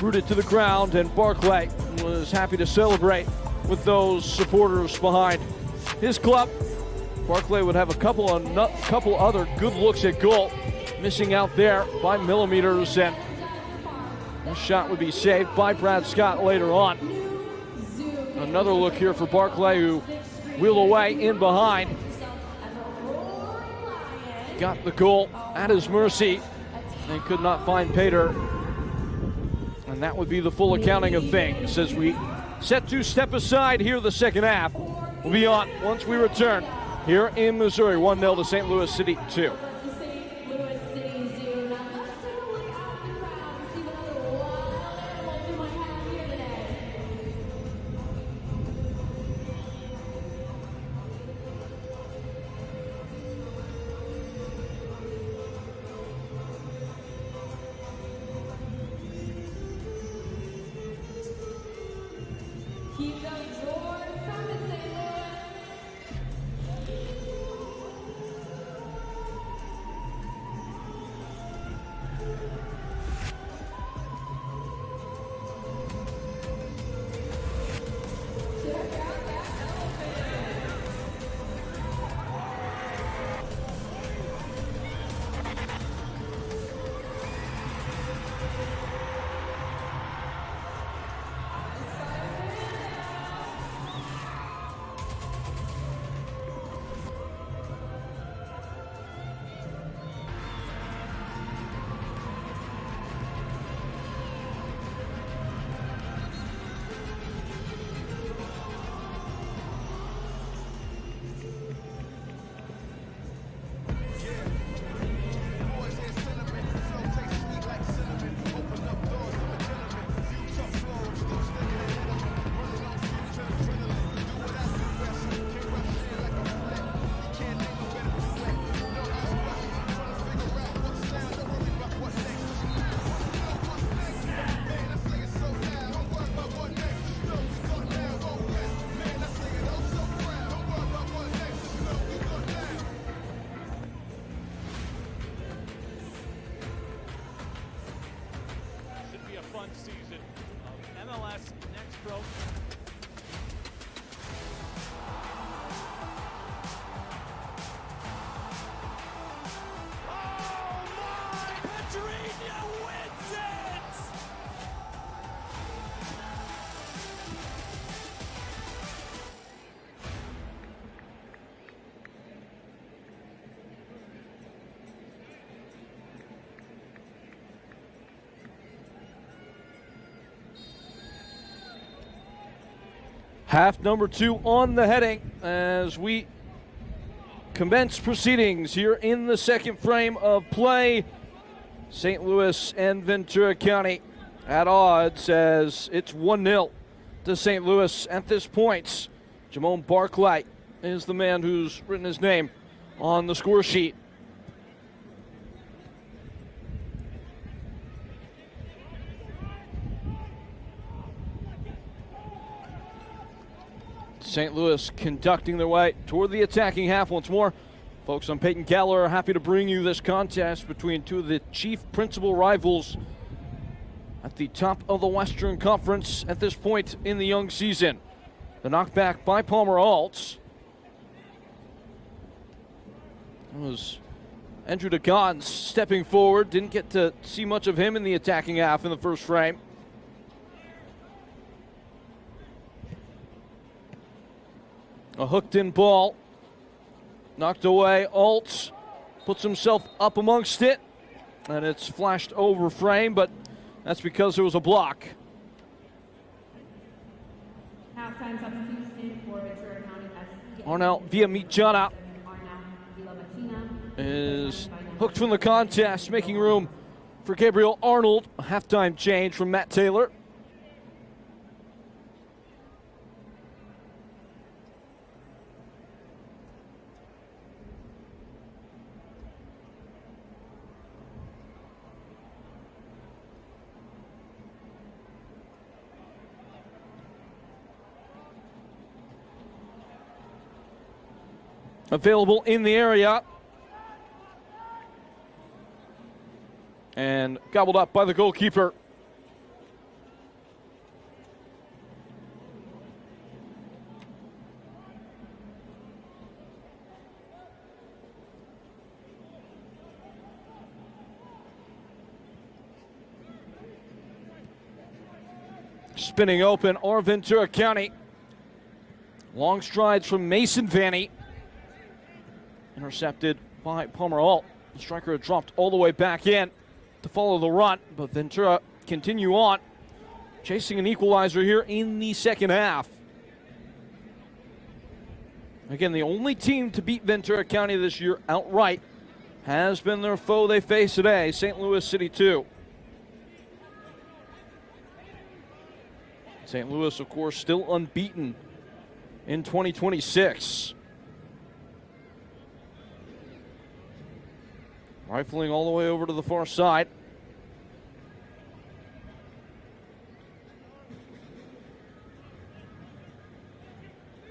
rooted to the ground, and Barclay was happy to celebrate with those supporters behind his club. Barclay would have a couple other good looks at goal, missing out there by millimeters, and this shot would be saved by Brad Scott later on. Another look here for Barclay, who wheeled away in behind. Got the goal at his mercy and could not find Pater. And that would be the full accounting of things as we set to step aside here the second half. We'll be on once we return here in Missouri. 1-0 to St. Louis City 2. Half number 2 on the heading as we commence proceedings here in the second frame of play. St. Louis and Ventura County at odds as it's 1-0 to St. Louis at this point. Jamone Barclay is the man who's written his name on the score sheet. St. Louis conducting their way toward the attacking half once more. Folks, I'm Peyton Keller, happy to bring you this contest between two of the chief principal rivals at the top of the Western Conference at this point in the young season. The knockback by Palmer Alts. It was Andrew DeGons stepping forward. Didn't get to see much of him in the attacking half in the first frame. A hooked-in ball. Knocked away. Alts puts himself up amongst it. And it's flashed over frame, but that's because there was a block. Halftime substitution for Ventura County FC. Arnell Villamillana is hooked from the contest, making room for Gabriel Arnold. A halftime change from Matt Taylor. Available in the area. And gobbled up by the goalkeeper. Spinning open, or Ventura County. Long strides from Mason Vanny. Intercepted by Palmer Alt. The striker had dropped all the way back in to follow the run, but Ventura continue on, chasing an equalizer here in the second half. Again, the only team to beat Ventura County this year outright has been their foe they face today, St. Louis City 2. St. Louis, of course, still unbeaten in 2026. Rifling all the way over to the far side.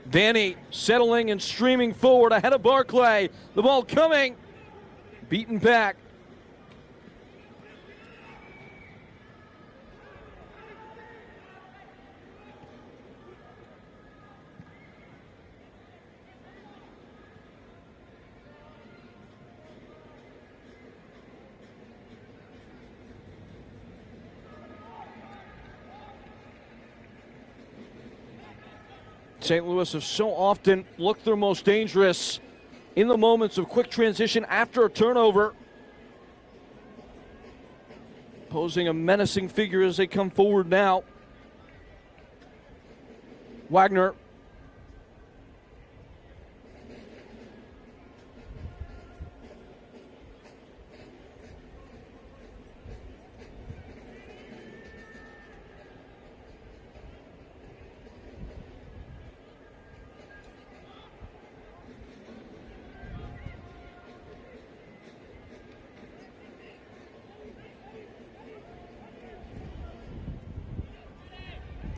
Vanny settling and streaming forward ahead of Barclay. The ball coming. Beaten back. St. Louis have so often looked their most dangerous in the moments of quick transition after a turnover. Posing a menacing figure as they come forward now. Wagner.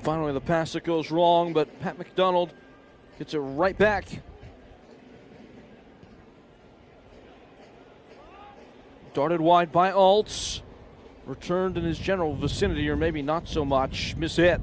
Finally, the pass that goes wrong, but Pat McDonald gets it right back. Darted wide by Alts. Returned in his general vicinity, or maybe not so much. Miss hit.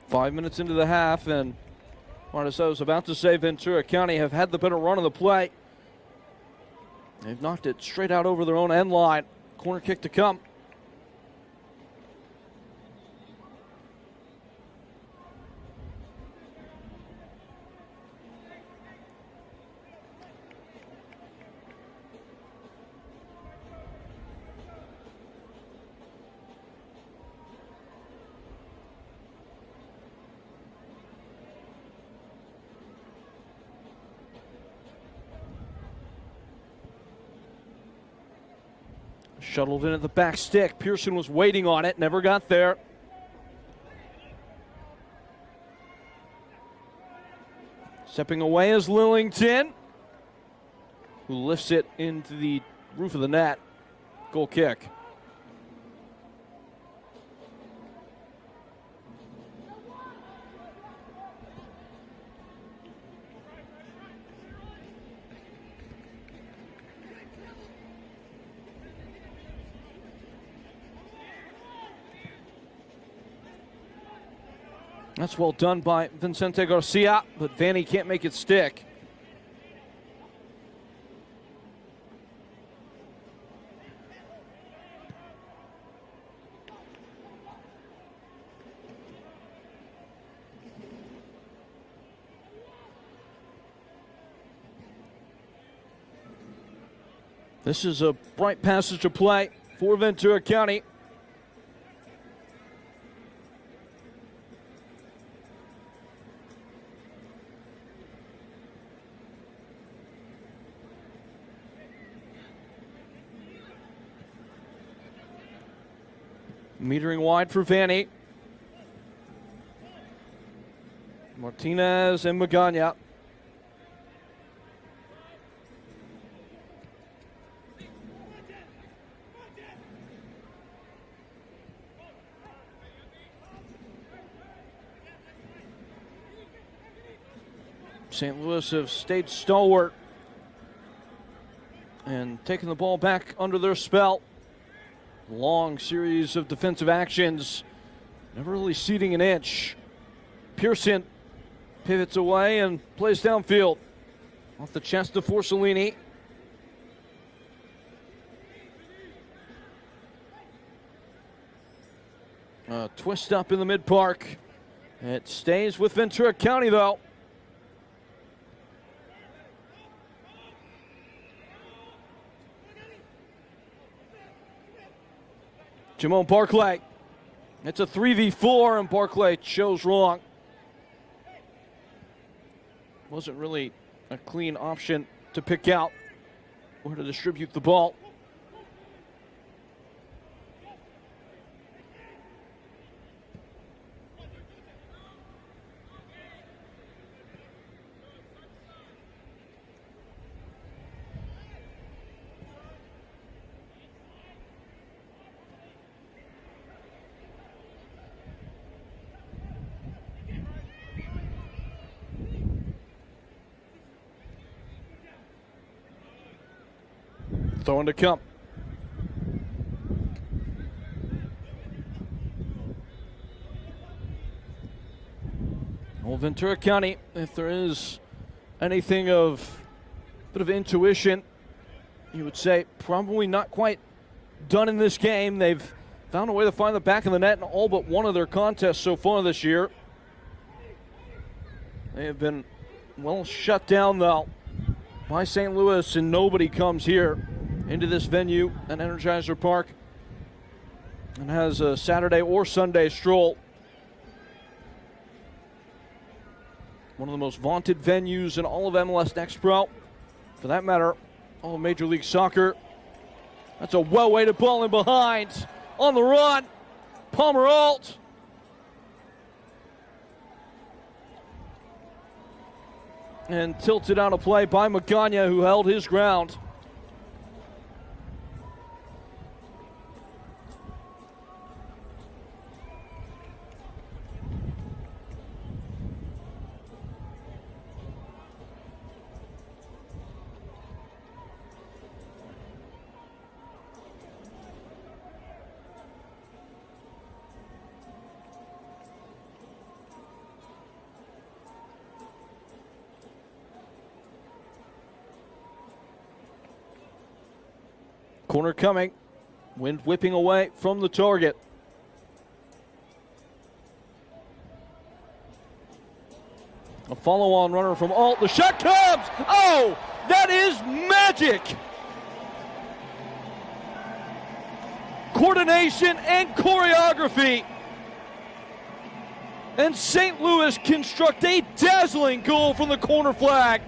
Five minutes into the half, and Or as I was about to say, Ventura County have had the better run of the play. They've knocked it straight out over their own end line. Corner kick to come. Shuttled in at the back stick. Pearson was waiting on it, never got there. Stepping away is Lillington, who lifts it into the roof of the net. Goal kick. That's well done by Vicente Garcia, but Vanny can't make it stick. This is a bright passage of play for Ventura County. Metering wide for Vanny. Martinez and Magana. St. Louis have stayed stalwart and taken the ball back under their spell. Long series of defensive actions, never really ceding an inch. Pearson pivots away and plays downfield. Off the chest of Forcellini. Twist up in the mid-park. It stays with Ventura County, though. Jamon Barclay. It's a 3v4, and Barclay chose wrong. Wasn't really a clean option to pick out or to distribute the ball. Throwing to come. Well, Ventura County, if there is anything of a bit of intuition, you would say probably not quite done in this game. They've found a way to find the back of the net in all but one of their contests so far this year. They have been well shut down, though, by St. Louis, and nobody comes here into this venue at Energizer Park and has a Saturday or Sunday stroll. One of the most vaunted venues in all of MLS Next Pro. For that matter, all of Major League Soccer. That's a well-weighted ball in behind. On the run, Palmer Alt. And tilted out of play by Magana, who held his ground. Corner coming. Wind whipping away from the target. A follow-on runner from Alt. The shot comes! Oh, that is magic! Coordination and choreography. And St. Louis construct a dazzling goal from the corner flag.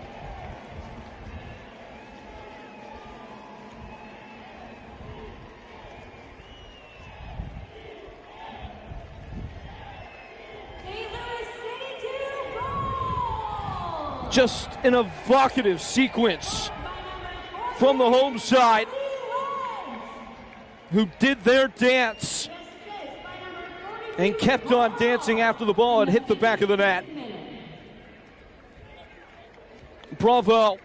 Just an evocative sequence from the home side, who did their dance and kept on dancing after the ball had hit the back of the net. Bravo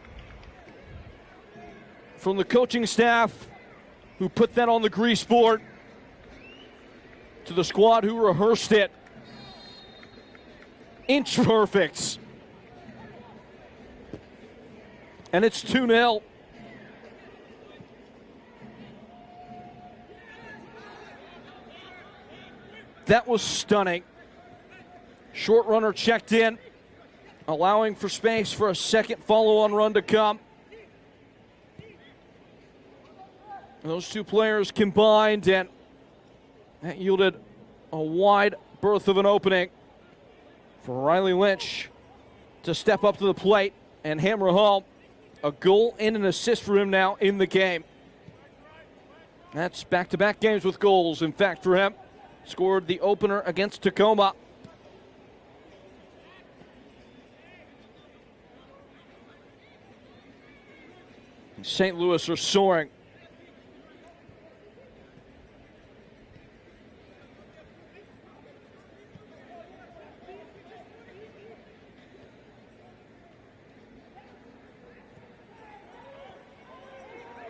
from the coaching staff who put that on the grease board, to the squad who rehearsed it. Inch perfect. And it's 2-0. That was stunning. Short runner checked in, allowing for space for a second follow-on run to come. And those two players combined, and that yielded a wide berth of an opening for Riley Lynch to step up to the plate and hammer home a goal and an assist for him now in the game. That's back-to-back games with goals, in fact, for him. Scored the opener against Tacoma. St. Louis are soaring.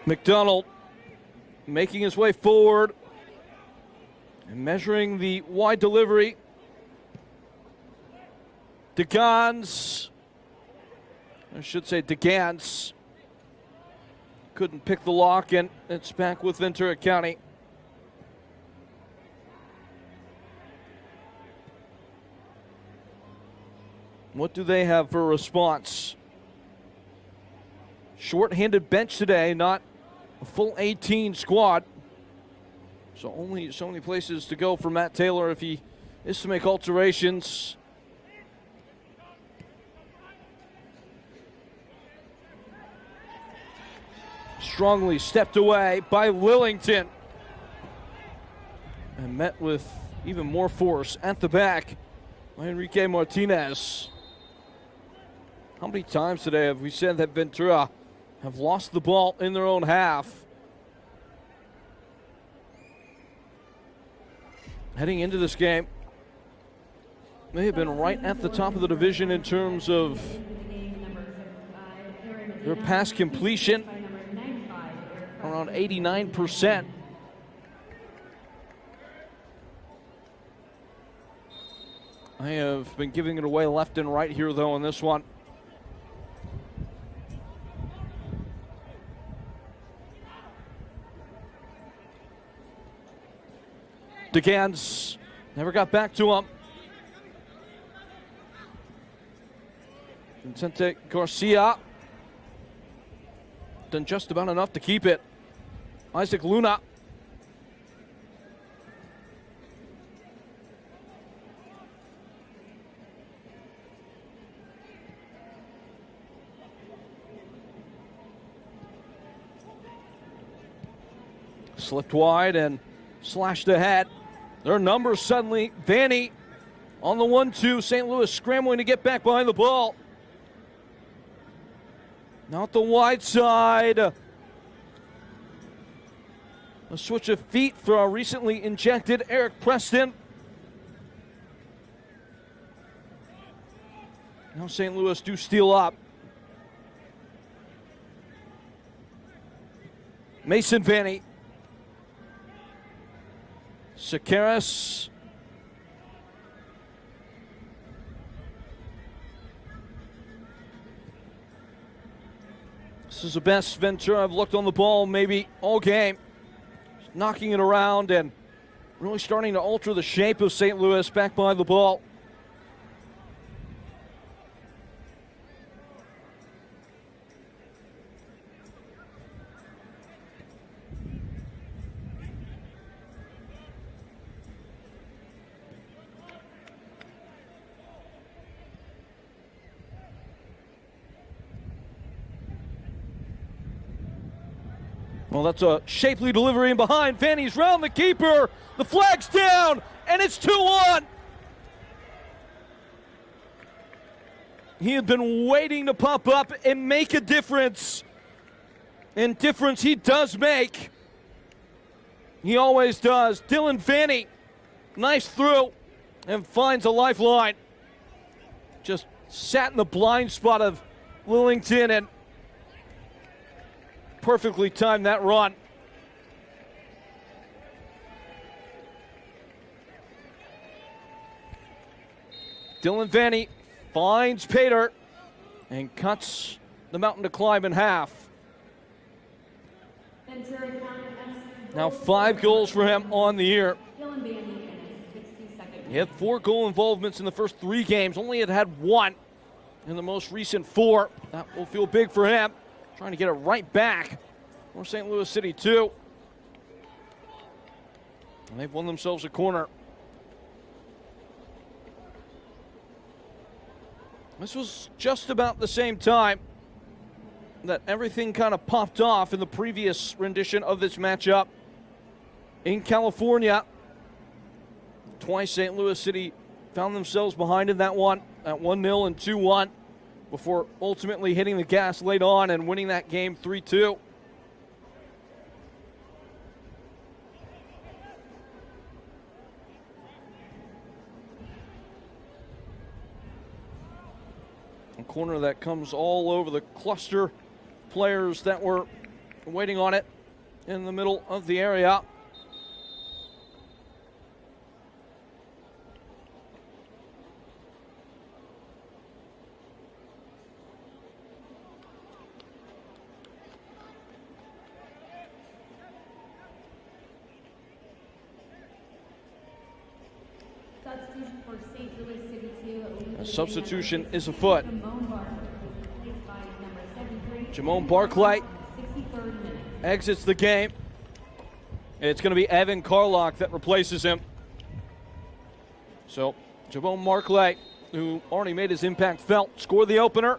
McDonald making his way forward and measuring the wide delivery. DeGans, I should say DeGans, couldn't pick the lock, and it's back with Ventura County. What do they have for a response? Short-handed bench today, not a full 18 squad. So only so many places to go for Matt Taylor if he is to make alterations. Strongly stepped away by Lillington. And met with even more force at the back by Enrique Martinez. How many times today have we said that Ventura have lost the ball in their own half? Heading into this game, they have been right at the top of the division in terms of their pass completion, around 89%. I have been giving it away left and right here, though, in this one. DeGans never got back to him. Vicente Garcia done just about enough to keep it. Isaac Luna. Slipped wide and slashed ahead. Their numbers suddenly. Vanny on the 1-2. St. Louis scrambling to get back behind the ball. Now at the wide side. A switch of feet for our recently injected Eric Preston. Now St. Louis do steal up. Mason Vanny. Sequeiros. This is the best Ventura I've looked on the ball maybe all game. Knocking it around and really starting to alter the shape of St. Louis back by the ball. Well, that's a shapely delivery in behind. Vanny's round the keeper. The flag's down, and it's 2-1. He had been waiting to pop up and make a difference. And difference he does make. He always does. Dylan Vanny, nice through, and finds a lifeline. Just sat in the blind spot of Lillington and perfectly timed that run. Dylan Vanny finds Pater and cuts the mountain to climb in half. Now 5 goals for him on the year. He had 4 goal involvements in the first 3 games. Only had 1 in the most recent 4. That will feel big for him. Trying to get it right back for St. Louis City 2. And they've won themselves a corner. This was just about the same time that everything kind of popped off in the previous rendition of this matchup in California. Twice St. Louis City found themselves behind in that one at 1-0 and 2-1 before ultimately hitting the gas late on and winning that game 3-2. A corner that comes all over the cluster players that were waiting on it in the middle of the area. A substitution is afoot. Jamon Barclay exits the game. It's going to be Evan Carlock that replaces him. So Jamon Barclay, who already made his impact felt, scored the opener,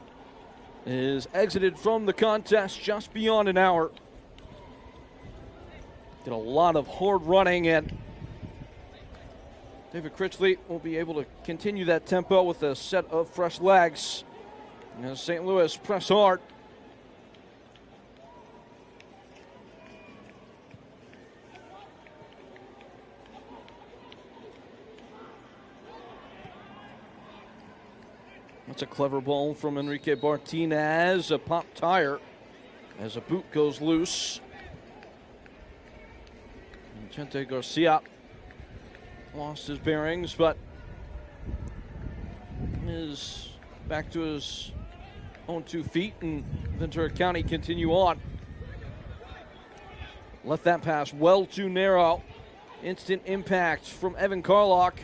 is exited from the contest just beyond an hour. Did a lot of hard running, and David Critchley will be able to continue that tempo with a set of fresh legs. As St. Louis press hard. That's a clever ball from Enrique Martinez. A pop tire as a boot goes loose. Vicente Garcia lost his bearings, but is back to his own 2 feet, and Ventura County continue on. Left that pass well too narrow. Instant impact from Evan Carlock.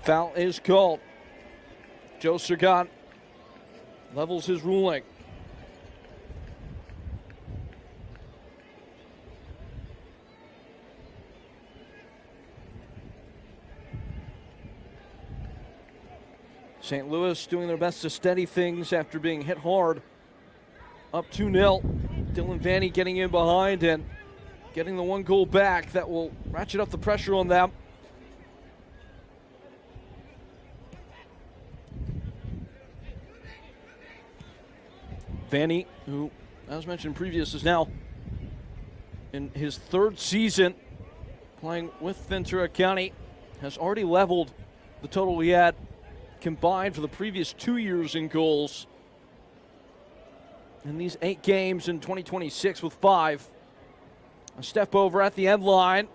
Foul is called. Joe Sergan levels his ruling. St. Louis doing their best to steady things after being hit hard. Up 2-0. Dylan Vanny getting in behind and getting the 1 goal back that will ratchet up the pressure on them. Vanny, who, as mentioned previous, is now in his 3rd season playing with Ventura County, has already leveled the total he had combined for the previous 2 years in goals. In these 8 games in 2026 with 5. A step over at the end line.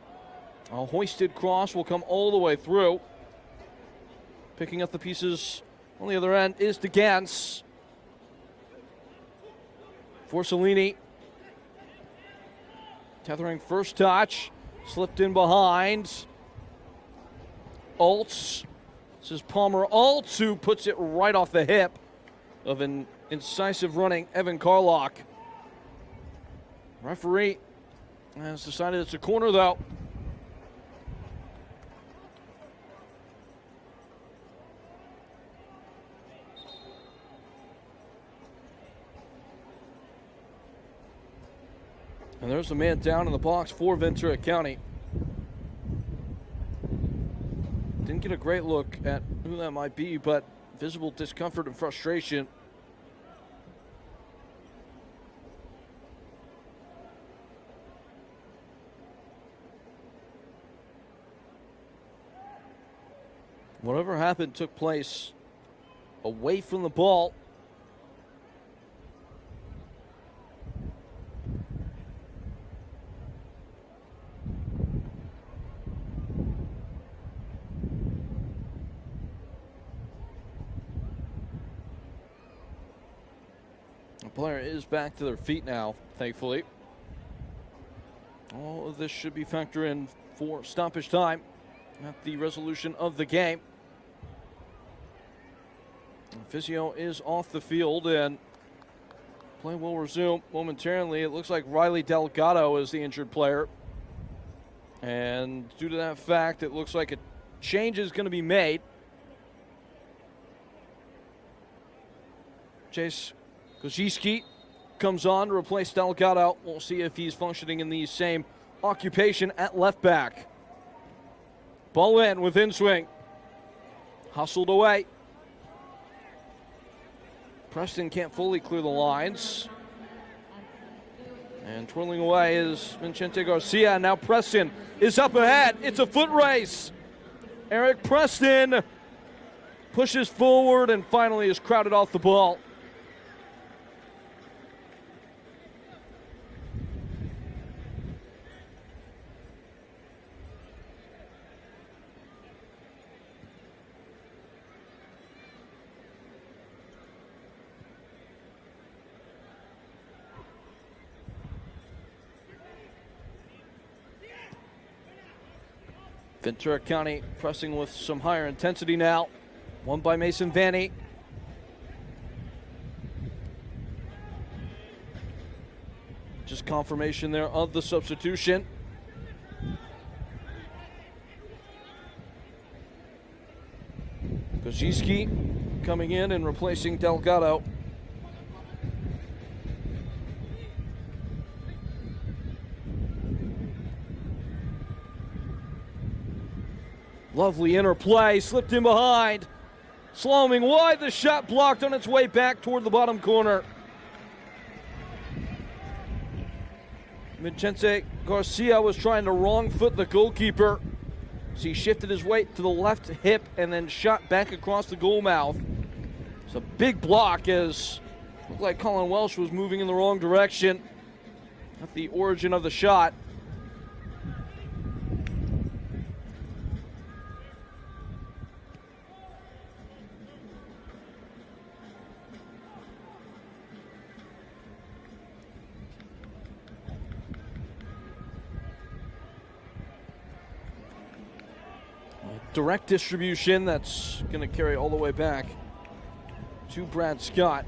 A hoisted cross will come all the way through. Picking up the pieces on the other end is DeGans. Forcellini. Tethering first touch. Slipped in behind. Altz. This is Palmer Altz who puts it right off the hip of an incisive running Evan Carlock. Referee has decided it's a corner though. And there's a man down in the box for Ventura County. Didn't get a great look at who that might be, but visible discomfort and frustration. Whatever happened took place away from the ball. The player is back to their feet now, thankfully. All of this should be factored in for stoppage time at the resolution of the game. Physio is off the field and play will resume momentarily. It looks like Riley Delgado is the injured player. And due to that fact, it looks like a change is going to be made. Chase Koziski comes on to replace Delgado. We'll see if he's functioning in the same occupation at left back. Ball in with in-swing. Hustled away. Preston can't fully clear the lines. And twirling away is Vincente Garcia. Now Preston is up ahead. It's a foot race. Eric Preston pushes forward and finally is crowded off the ball. Ventura County pressing with some higher intensity now. Won by Mason Vanny. Just confirmation there of the substitution. Koziski coming in and replacing Delgado. Lovely interplay, slipped in behind. Slaloming wide, the shot blocked on its way back toward the bottom corner. Vincente Garcia was trying to wrong foot the goalkeeper. So he shifted his weight to the left hip and then shot back across the goal mouth. It's a big block as it looked like Colin Welsh was moving in the wrong direction at the origin of the shot. Direct distribution that's going to carry all the way back to Brad Scott.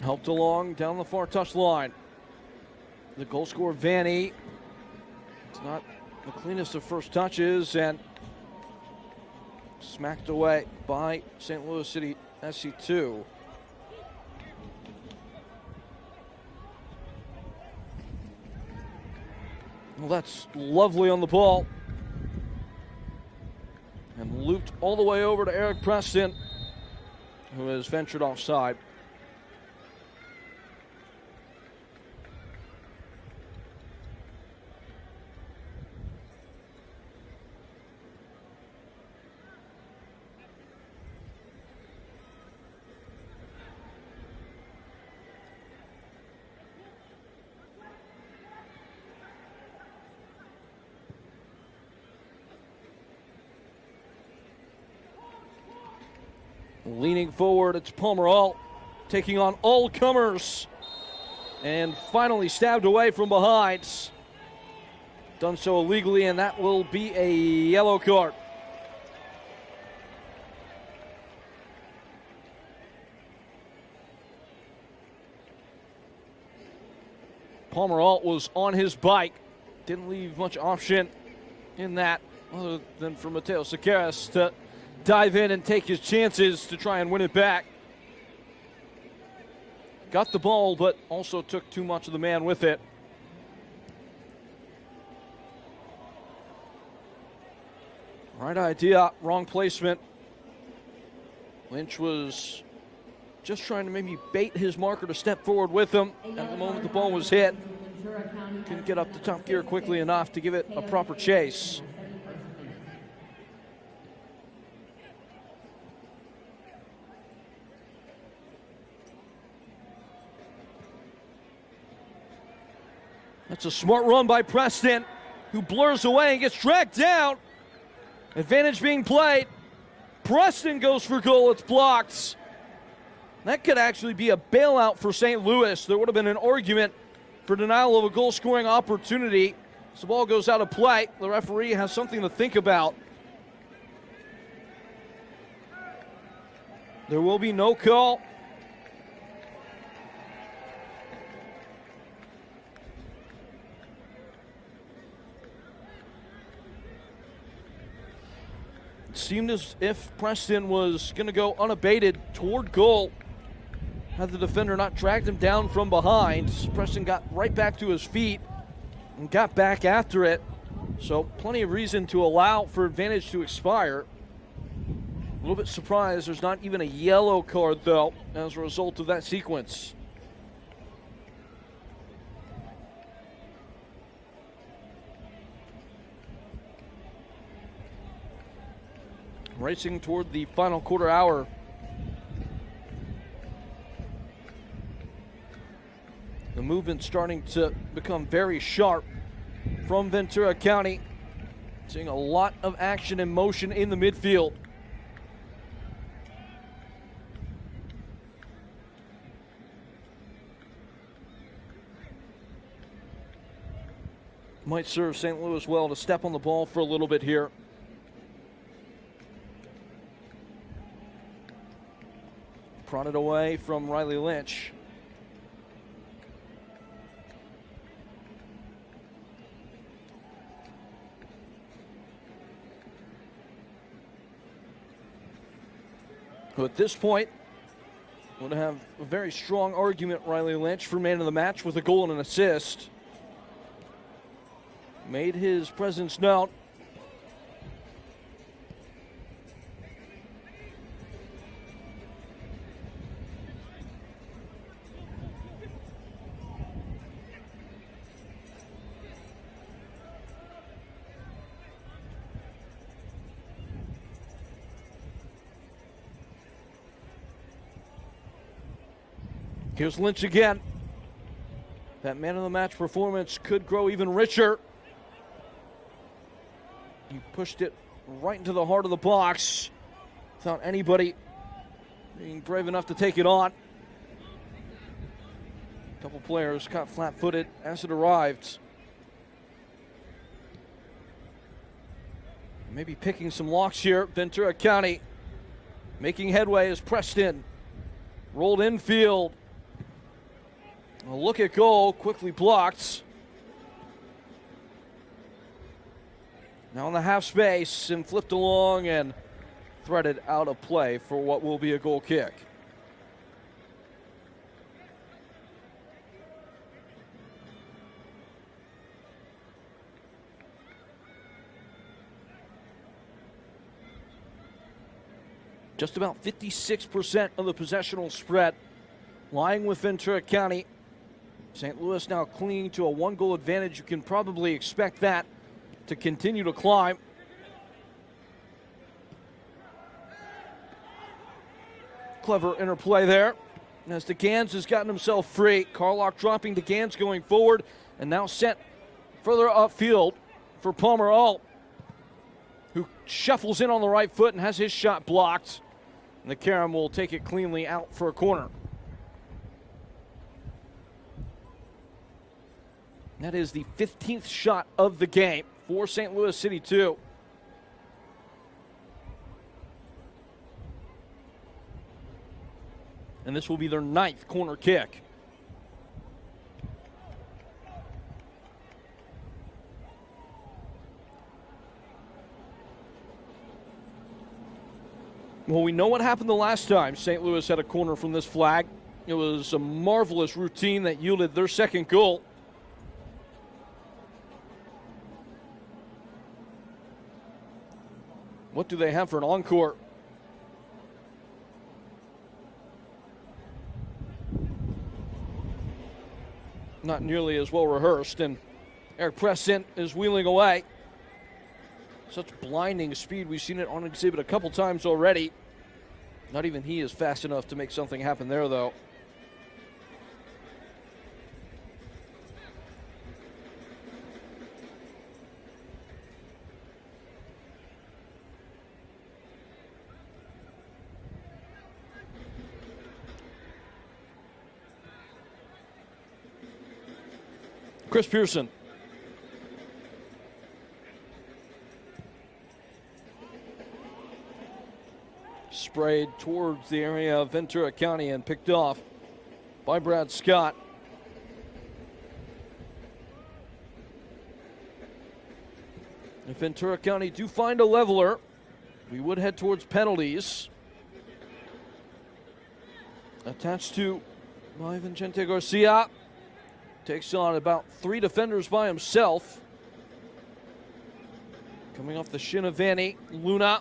Helped along down the far touch line. The goal scorer, Vanny. It's not the cleanest of first touches and smacked away by St. Louis City SC2. Well, that's lovely on the ball. And looped all the way over to Eric Preston, who has ventured offside. Leaning forward, it's Palmer Alt taking on all comers. And finally stabbed away from behind. Done so illegally, and that will be a yellow card. Palmer Alt was on his bike. Didn't leave much option in that other than for Mateo Sequeiros to dive in and take his chances to try and win it back. Got the ball, but also took too much of the man with it. Right idea, wrong placement. Lynch was just trying to maybe bait his marker to step forward with him. At the moment the ball was hit, couldn't get up to top gear quickly enough to give it a proper chase. That's a smart run by Preston, who blurs away and gets dragged down. Advantage being played. Preston goes for goal. It's blocked. That could actually be a bailout for St. Louis. There would have been an argument for denial of a goal-scoring opportunity. So the ball goes out of play. The referee has something to think about. There will be no call. Seemed as if Preston was going to go unabated toward goal. Had the defender not dragged him down from behind, Preston got right back to his feet and got back after it. So plenty of reason to allow for advantage to expire. A little bit surprised there's not even a yellow card, though, as a result of that sequence. Racing toward the final quarter hour. The movement starting to become very sharp from Ventura County. Seeing a lot of action and motion in the midfield. Might serve St. Louis well to step on the ball for a little bit here. Prodded away from Riley Lynch. Who at this point would have a very strong argument, Riley Lynch, for man of the match with a goal and an assist. Made his presence known. Here's Lynch again. That man of the match performance could grow even richer. He pushed it right into the heart of the box without anybody being brave enough to take it on. A couple players caught flat-footed as it arrived. Maybe picking some locks here. Ventura County making headway as Preston rolled infield. A look at goal, quickly blocked. Now in the half space and flipped along and threaded out of play for what will be a goal kick. Just about 56% of the possessional spread lying with Ventura County. St. Louis now clinging to a 1-goal advantage. You can probably expect that to continue to climb. Clever interplay there as DeGans has gotten himself free. Carlock dropping DeGans going forward and now sent further upfield for Palmer Alt, who shuffles in on the right foot and has his shot blocked. And the Karam will take it cleanly out for a corner. That is the 15th shot of the game for St. Louis City 2. And this will be their 9th corner kick. Well, we know what happened the last time St. Louis had a corner from this flag. It was a marvelous routine that yielded their second goal. What do they have for an encore? Not nearly as well rehearsed, and Eric Preston is wheeling away. Such blinding speed. We've seen it on exhibit a couple times already. Not even he is fast enough to make something happen there, though. Chris Pearson. Sprayed towards the area of Ventura County and picked off by Brad Scott. If Ventura County do find a leveler, we would head towards penalties. Attached to by Vicente Garcia. Takes on about 3 defenders by himself. Coming off the shin of Vanny, Luna.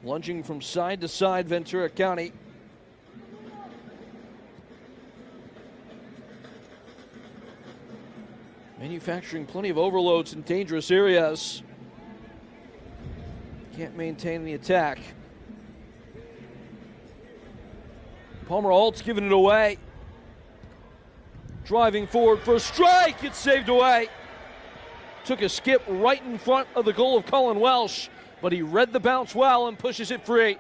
Lunging from side to side, Ventura County. Manufacturing plenty of overloads in dangerous areas. Can't maintain the attack. Palmer Alt's giving it away. Driving forward for a strike. It's saved away. Took a skip right in front of the goal of Colin Welsh, but he read the bounce well and pushes it free.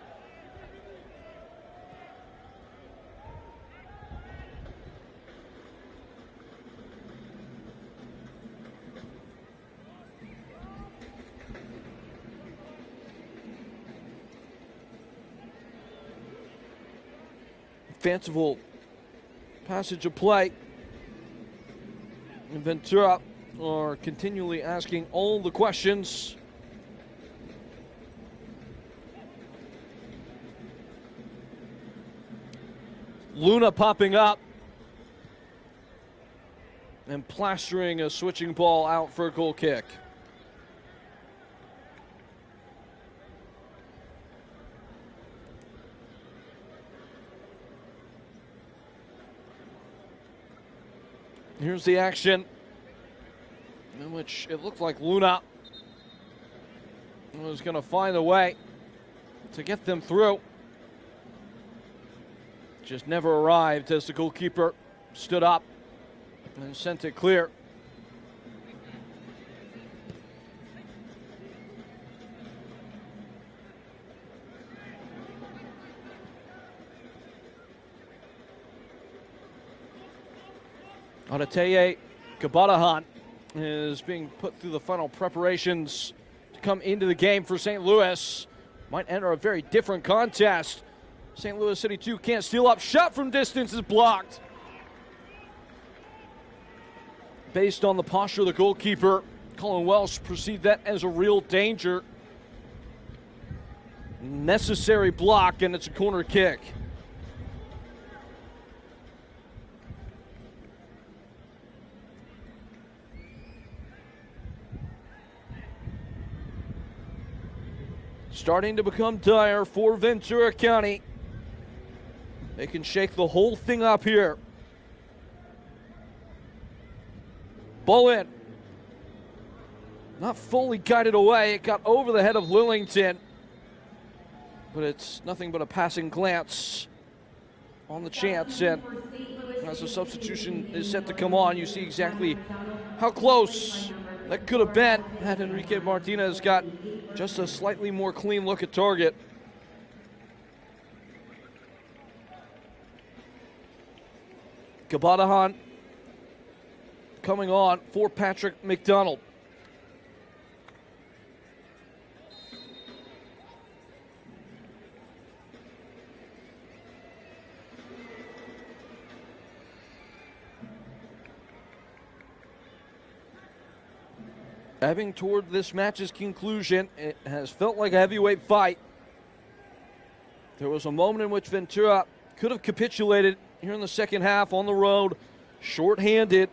Fanciful passage of play. And Ventura are continually asking all the questions. Luna popping up and plastering a switching ball out for a goal kick. Here's the action in which it looked like Luna was going to find a way to get them through. Just never arrived as the goalkeeper stood up and sent it clear. Adateye Kabatahan is being put through the final preparations to come into the game for St. Louis. Might enter a very different contest. St. Louis City 2 can't steal up. Shot from distance is blocked. Based on the posture of the goalkeeper, Colin Welsh perceived that as a real danger. Necessary block, and it's a corner kick. starting to become dire for Ventura County. They can shake the whole thing up here. Ball in. Not fully guided away. It got over the head of Lillington. But it's nothing but a passing glance on the chance. And as the substitution is set to come on, you see exactly how close that could have been had Enrique Martinez got just a slightly more clean look at target. Kabatahan coming on for Patrick McDonald. Ebbing toward this match's conclusion, it has felt like a heavyweight fight. There was a moment in which Ventura could have capitulated here in the second half on the road, short-handed.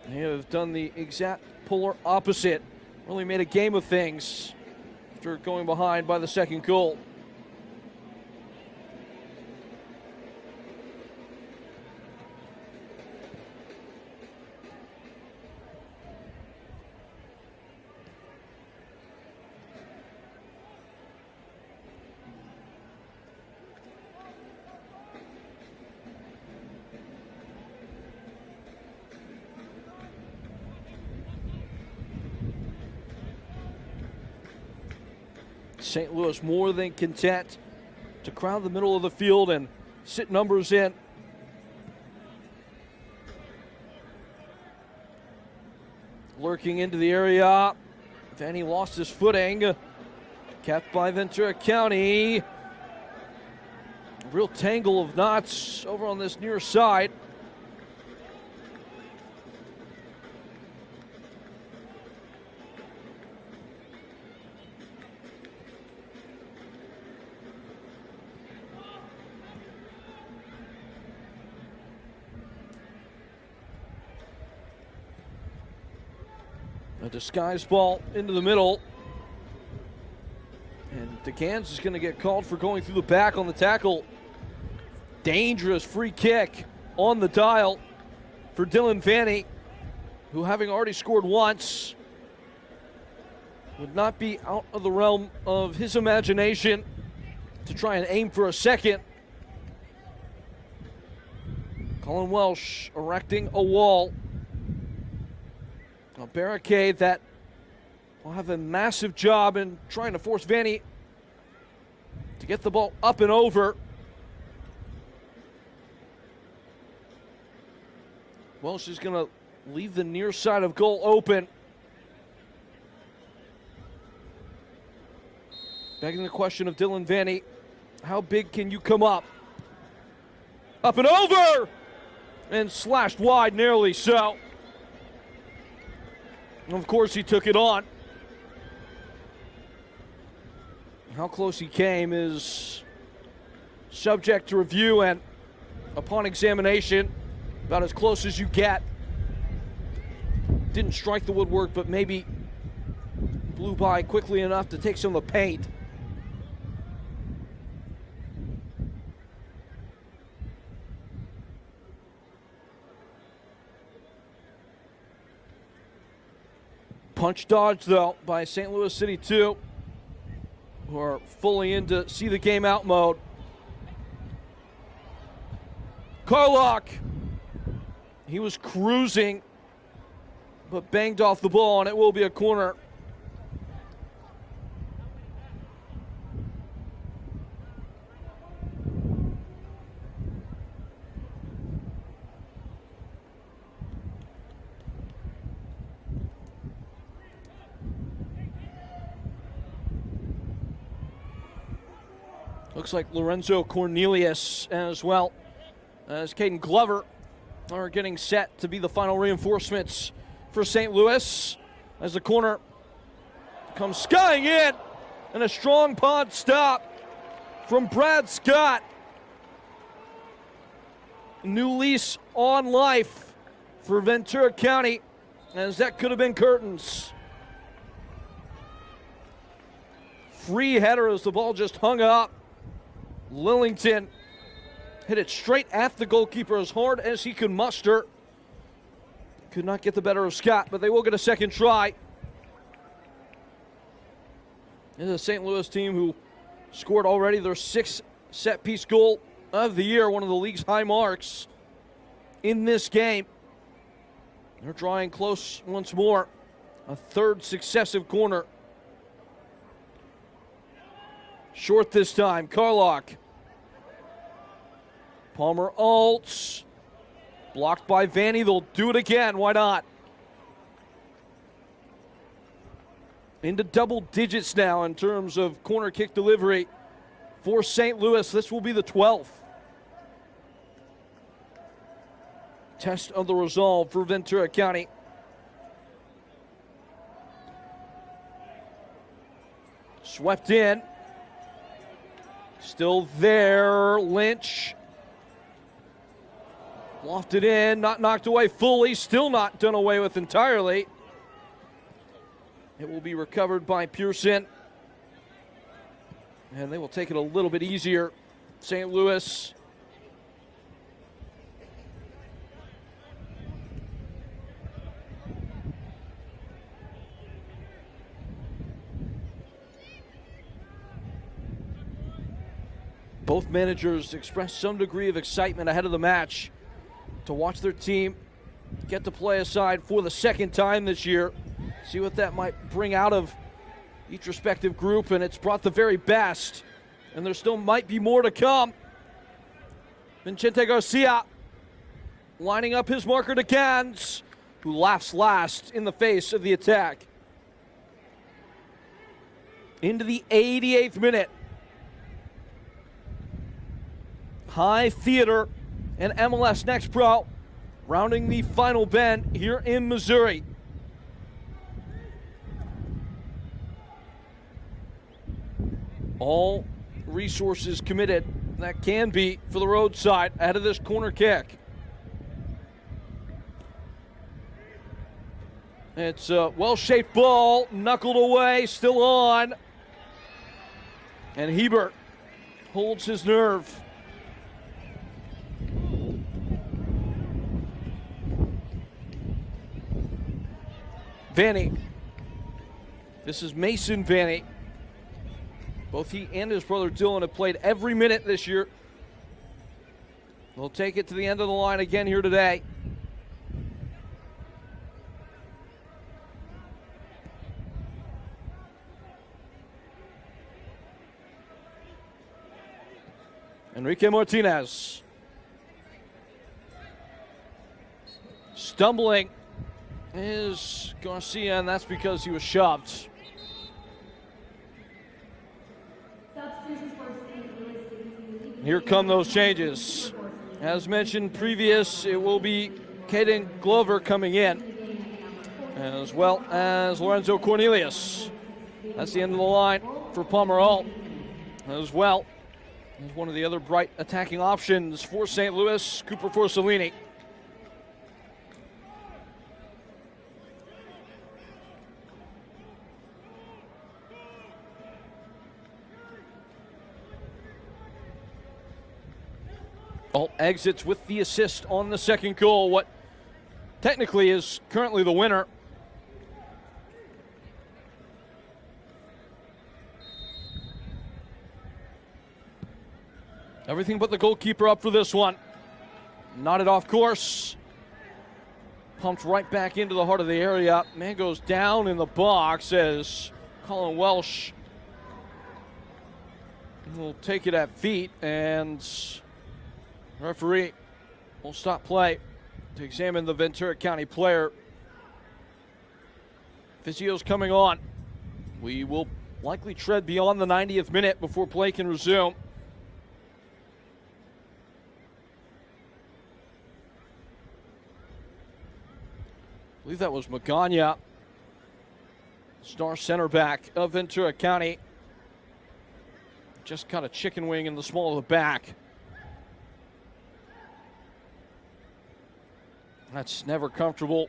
They have done the exact polar opposite. Really made a game of things after going behind by the second goal. St. Louis more than content to crowd the middle of the field and sit numbers in. Lurking into the area. Vanny lost his footing. Kept by Ventura County. A real tangle of knots over on this near side. A disguise ball into the middle. And DeGans is going to get called for going through the back on the tackle. Dangerous free kick on the dial for Dylan Vanny, who, having already scored once, would not be out of the realm of his imagination to try and aim for a second. Colin Welsh erecting a wall. A barricade that will have a massive job in trying to force Vanny to get the ball up and over. Welsh is going to leave the near side of goal open. Begging the question of Dylan Vanny, how big can you come up? Up and over! And slashed wide, nearly so. Of course, he took it on. How close he came is subject to review, and upon examination, about as close as you get. Didn't strike the woodwork, but maybe blew by quickly enough to take some of the paint. Punch dodge, though, by St. Louis CITY2, who are fully into see the game out mode. Carlock, he was cruising, but banged off the ball, and it will be a corner. Looks like Lorenzo Cornelius as well as Caden Glover are getting set to be the final reinforcements for St. Louis as the corner comes skying in, and a strong pod stop from Brad Scott. New lease on life for Ventura County, as that could have been curtains. free header as the ball just hung up. Lillington hit it straight at the goalkeeper as hard as he could muster. Could not get the better of Scott, but they will get a second try. This is a St. Louis team who scored already their 6th set-piece goal of the year, one of the league's high marks in this game. They're drawing close once more. A 3rd successive corner. Short this time, Carlock. Palmer Alts. Blocked by Vanny. They'll do it again. Why not? Into double digits now in terms of corner kick delivery for St. Louis. This will be the 12th. Test of the resolve for Ventura County. Swept in. Still there. Lynch. Lofted in, not knocked away fully, still not done away with entirely. It will be recovered by Pearson. And they will take it a little bit easier. St. Louis. Both managers expressed some degree of excitement ahead of the match to watch their team get to play aside for the 2nd time this year. See what that might bring out of each respective group, and it's brought the very best. And there still might be more to come. Vincente Garcia lining up his marker to Gans, who laughs last in the face of the attack. Into the 88th minute. High Theater and MLS Next Pro rounding the final bend here in Missouri. All resources committed that can be for the roadside ahead of this corner kick. It's a well-shaped ball, knuckled away, still on. And Hebert holds his nerve. Vanny. This is Mason Vanny. Both he and his brother Dylan have played every minute this year. They'll take it to the end of the line again here today. Enrique Martinez. Stumbling is Garcia, and that's because he was shoved. Here come those changes. As mentioned previous, it will be Caden Glover coming in, as well as Lorenzo Cornelius. That's the end of the line for Palmer Alt, as well as one of the other bright attacking options for St. Louis, Cooper Forcellini. Alt exits with the assist on the second goal, what technically is currently the winner. Everything but the goalkeeper up for this one. Knotted off course. Pumped right back into the heart of the area. Man goes down in the box as Colin Welsh will take it at feet, and referee will stop play to examine the Ventura County player. Physio's coming on. We will likely tread beyond the 90th minute before play can resume. I believe that was Magana, star center back of Ventura County. Just caught a chicken wing in the small of the back. That's never comfortable.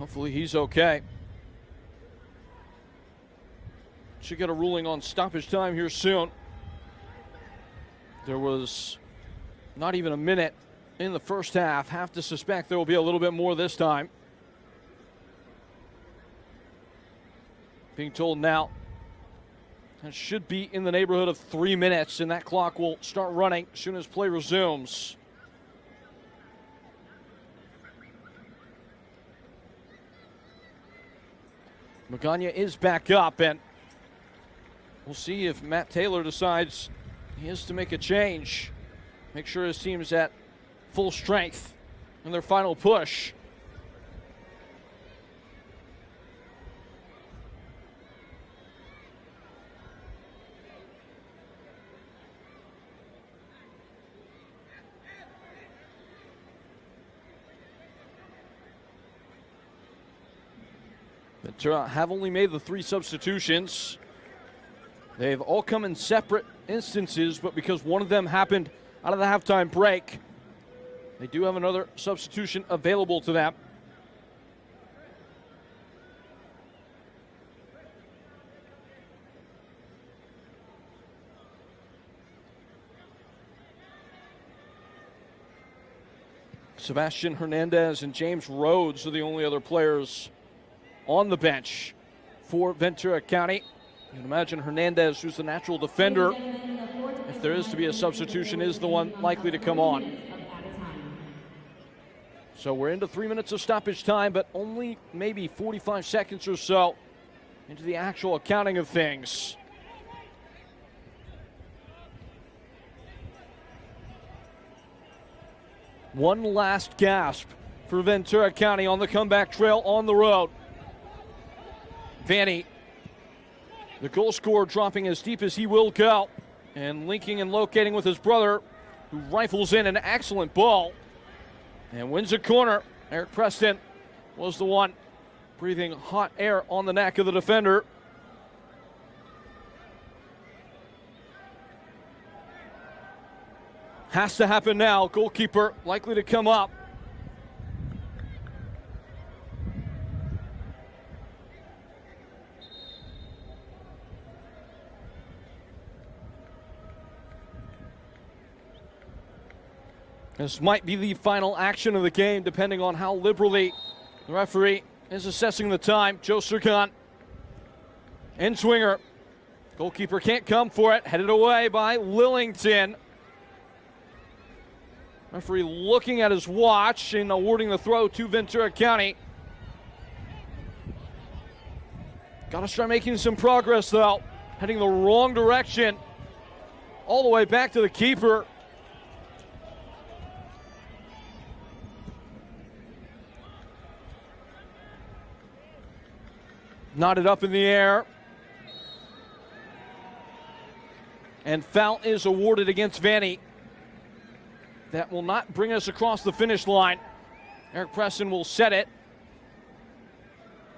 Hopefully he's okay. Should get a ruling on stoppage time here soon. There was not even a minute in the first half. Have to suspect there will be a little bit more this time. Being told now that should be in the neighborhood of 3 minutes, and that clock will start running as soon as play resumes. Magana is back up, and we'll see if Matt Taylor decides he has to make a change. Make sure his team's at full strength in their final push. Ventura have only made the 3 substitutions. They've all come in separate instances, but because one of them happened out of the halftime break, they do have another substitution available to them. Sebastian Hernandez and James Rhodes are the only other players on the bench for Ventura County. You can imagine Hernandez, who's the natural defender, if there is to be a substitution, is the one likely to come on. So we're into 3 minutes of stoppage time, but only maybe 45 seconds or so into the actual accounting of things. One last gasp for Ventura County on the comeback trail on the road. Vanny, the goal scorer, dropping as deep as he will go and linking and locating with his brother, who rifles in an excellent ball and wins a corner. Eric Preston was the one breathing hot air on the neck of the defender. Has to happen now. Goalkeeper likely to come up. This might be the final action of the game, depending on how liberally the referee is assessing the time. Joe Serkan, in swinger. Goalkeeper can't come for it. Headed away by Lillington. Referee looking at his watch and awarding the throw to Ventura County. Got to start making some progress, though. Heading the wrong direction. All the way back to the keeper. Knotted up in the air. And foul is awarded against Vanny. That will not bring us across the finish line. Eric Preston will set it.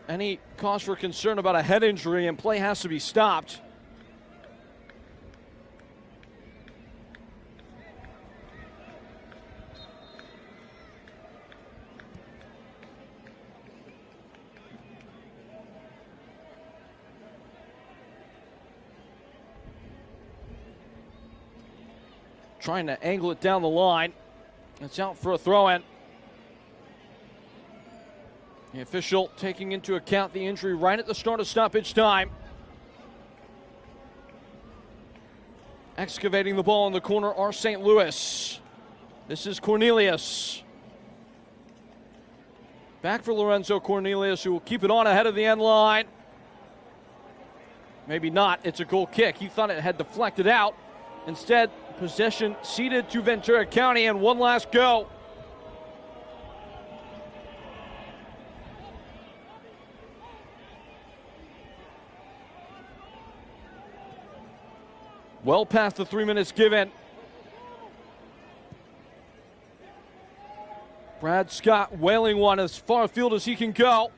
Any cause for concern about a head injury, and play has to be stopped. Trying to angle it down the line. It's out for a throw-in. The official taking into account the injury right at the start of stoppage time. Excavating the ball in the corner are St. Louis. This is Cornelius. Back for Lorenzo Cornelius, who will keep it on ahead of the end line. Maybe not. It's a goal kick. He thought it had deflected out. Instead, possession ceded to Ventura County, and one last go. Well past the 3 minutes given. Brad Scott wailing one as far afield as he can go.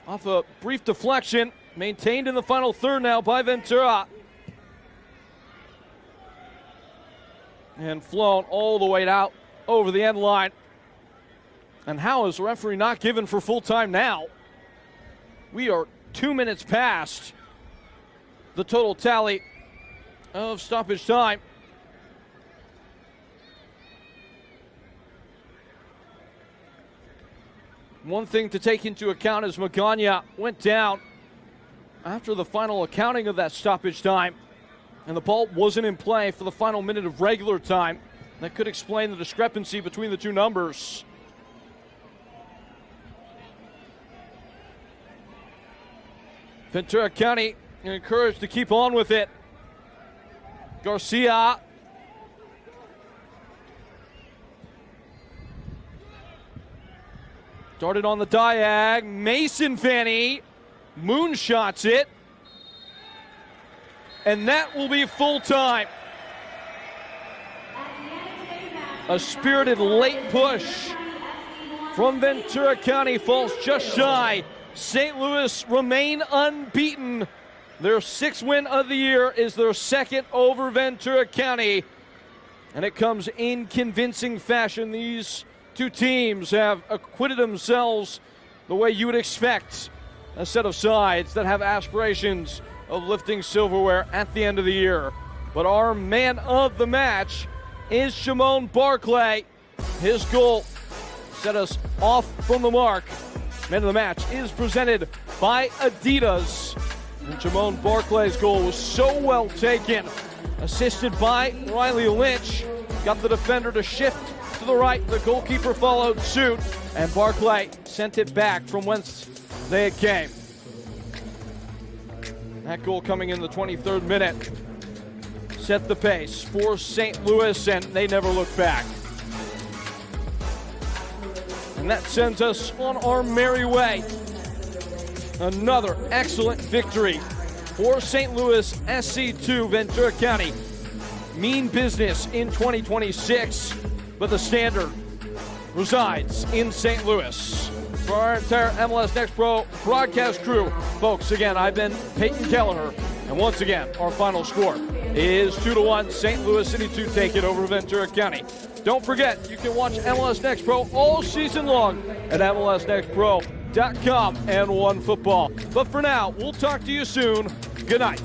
Off a brief deflection, maintained in the final third now by Ventura. And flown all the way out over the end line. And how is the referee not given for full time now? We are 2 minutes past the total tally of stoppage time. One thing to take into account is Magana went down after the final accounting of that stoppage time, and the ball wasn't in play for the final minute of regular time. That could explain the discrepancy between the two numbers. Ventura County encouraged to keep on with it. Garcia. Darted on the diag. Mason Fanny moonshots it. And that will be full time. A spirited late push from Ventura County falls just shy. St. Louis remain unbeaten. Their sixth win of the year is their second over Ventura County. And it comes in convincing fashion. These two teams have acquitted themselves the way you would expect a set of sides that have aspirations of lifting silverware at the end of the year. But our man of the match is Shimon Barclay. His goal set us off from the mark. Man of the match is presented by Adidas. And Shimon Barclay's goal was so well taken. Assisted by Riley Lynch. Got the defender to shift to the right. The goalkeeper followed suit. And Barclay sent it back from whence they came. That goal coming in the 23rd minute set the pace for St. Louis, and they never looked back. And that sends us on our merry way. Another excellent victory for St. Louis SC2 Ventura County. Mean business in 2026, but the standard resides in St. Louis. For our entire MLS Next Pro broadcast crew, folks, again, I've been Peyton Kelleher, and once again, our final score is 2-1. St. Louis City 2 take it over Ventura County. Don't forget, you can watch MLS Next Pro all season long at MLSNextPro.com and OneFootball. But for now, we'll talk to you soon. Good night.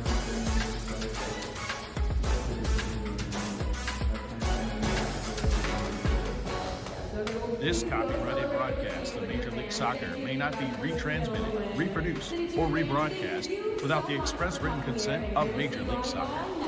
This copyrighted broadcast of Major League Soccer may not be retransmitted, reproduced, or rebroadcast without the express written consent of Major League Soccer.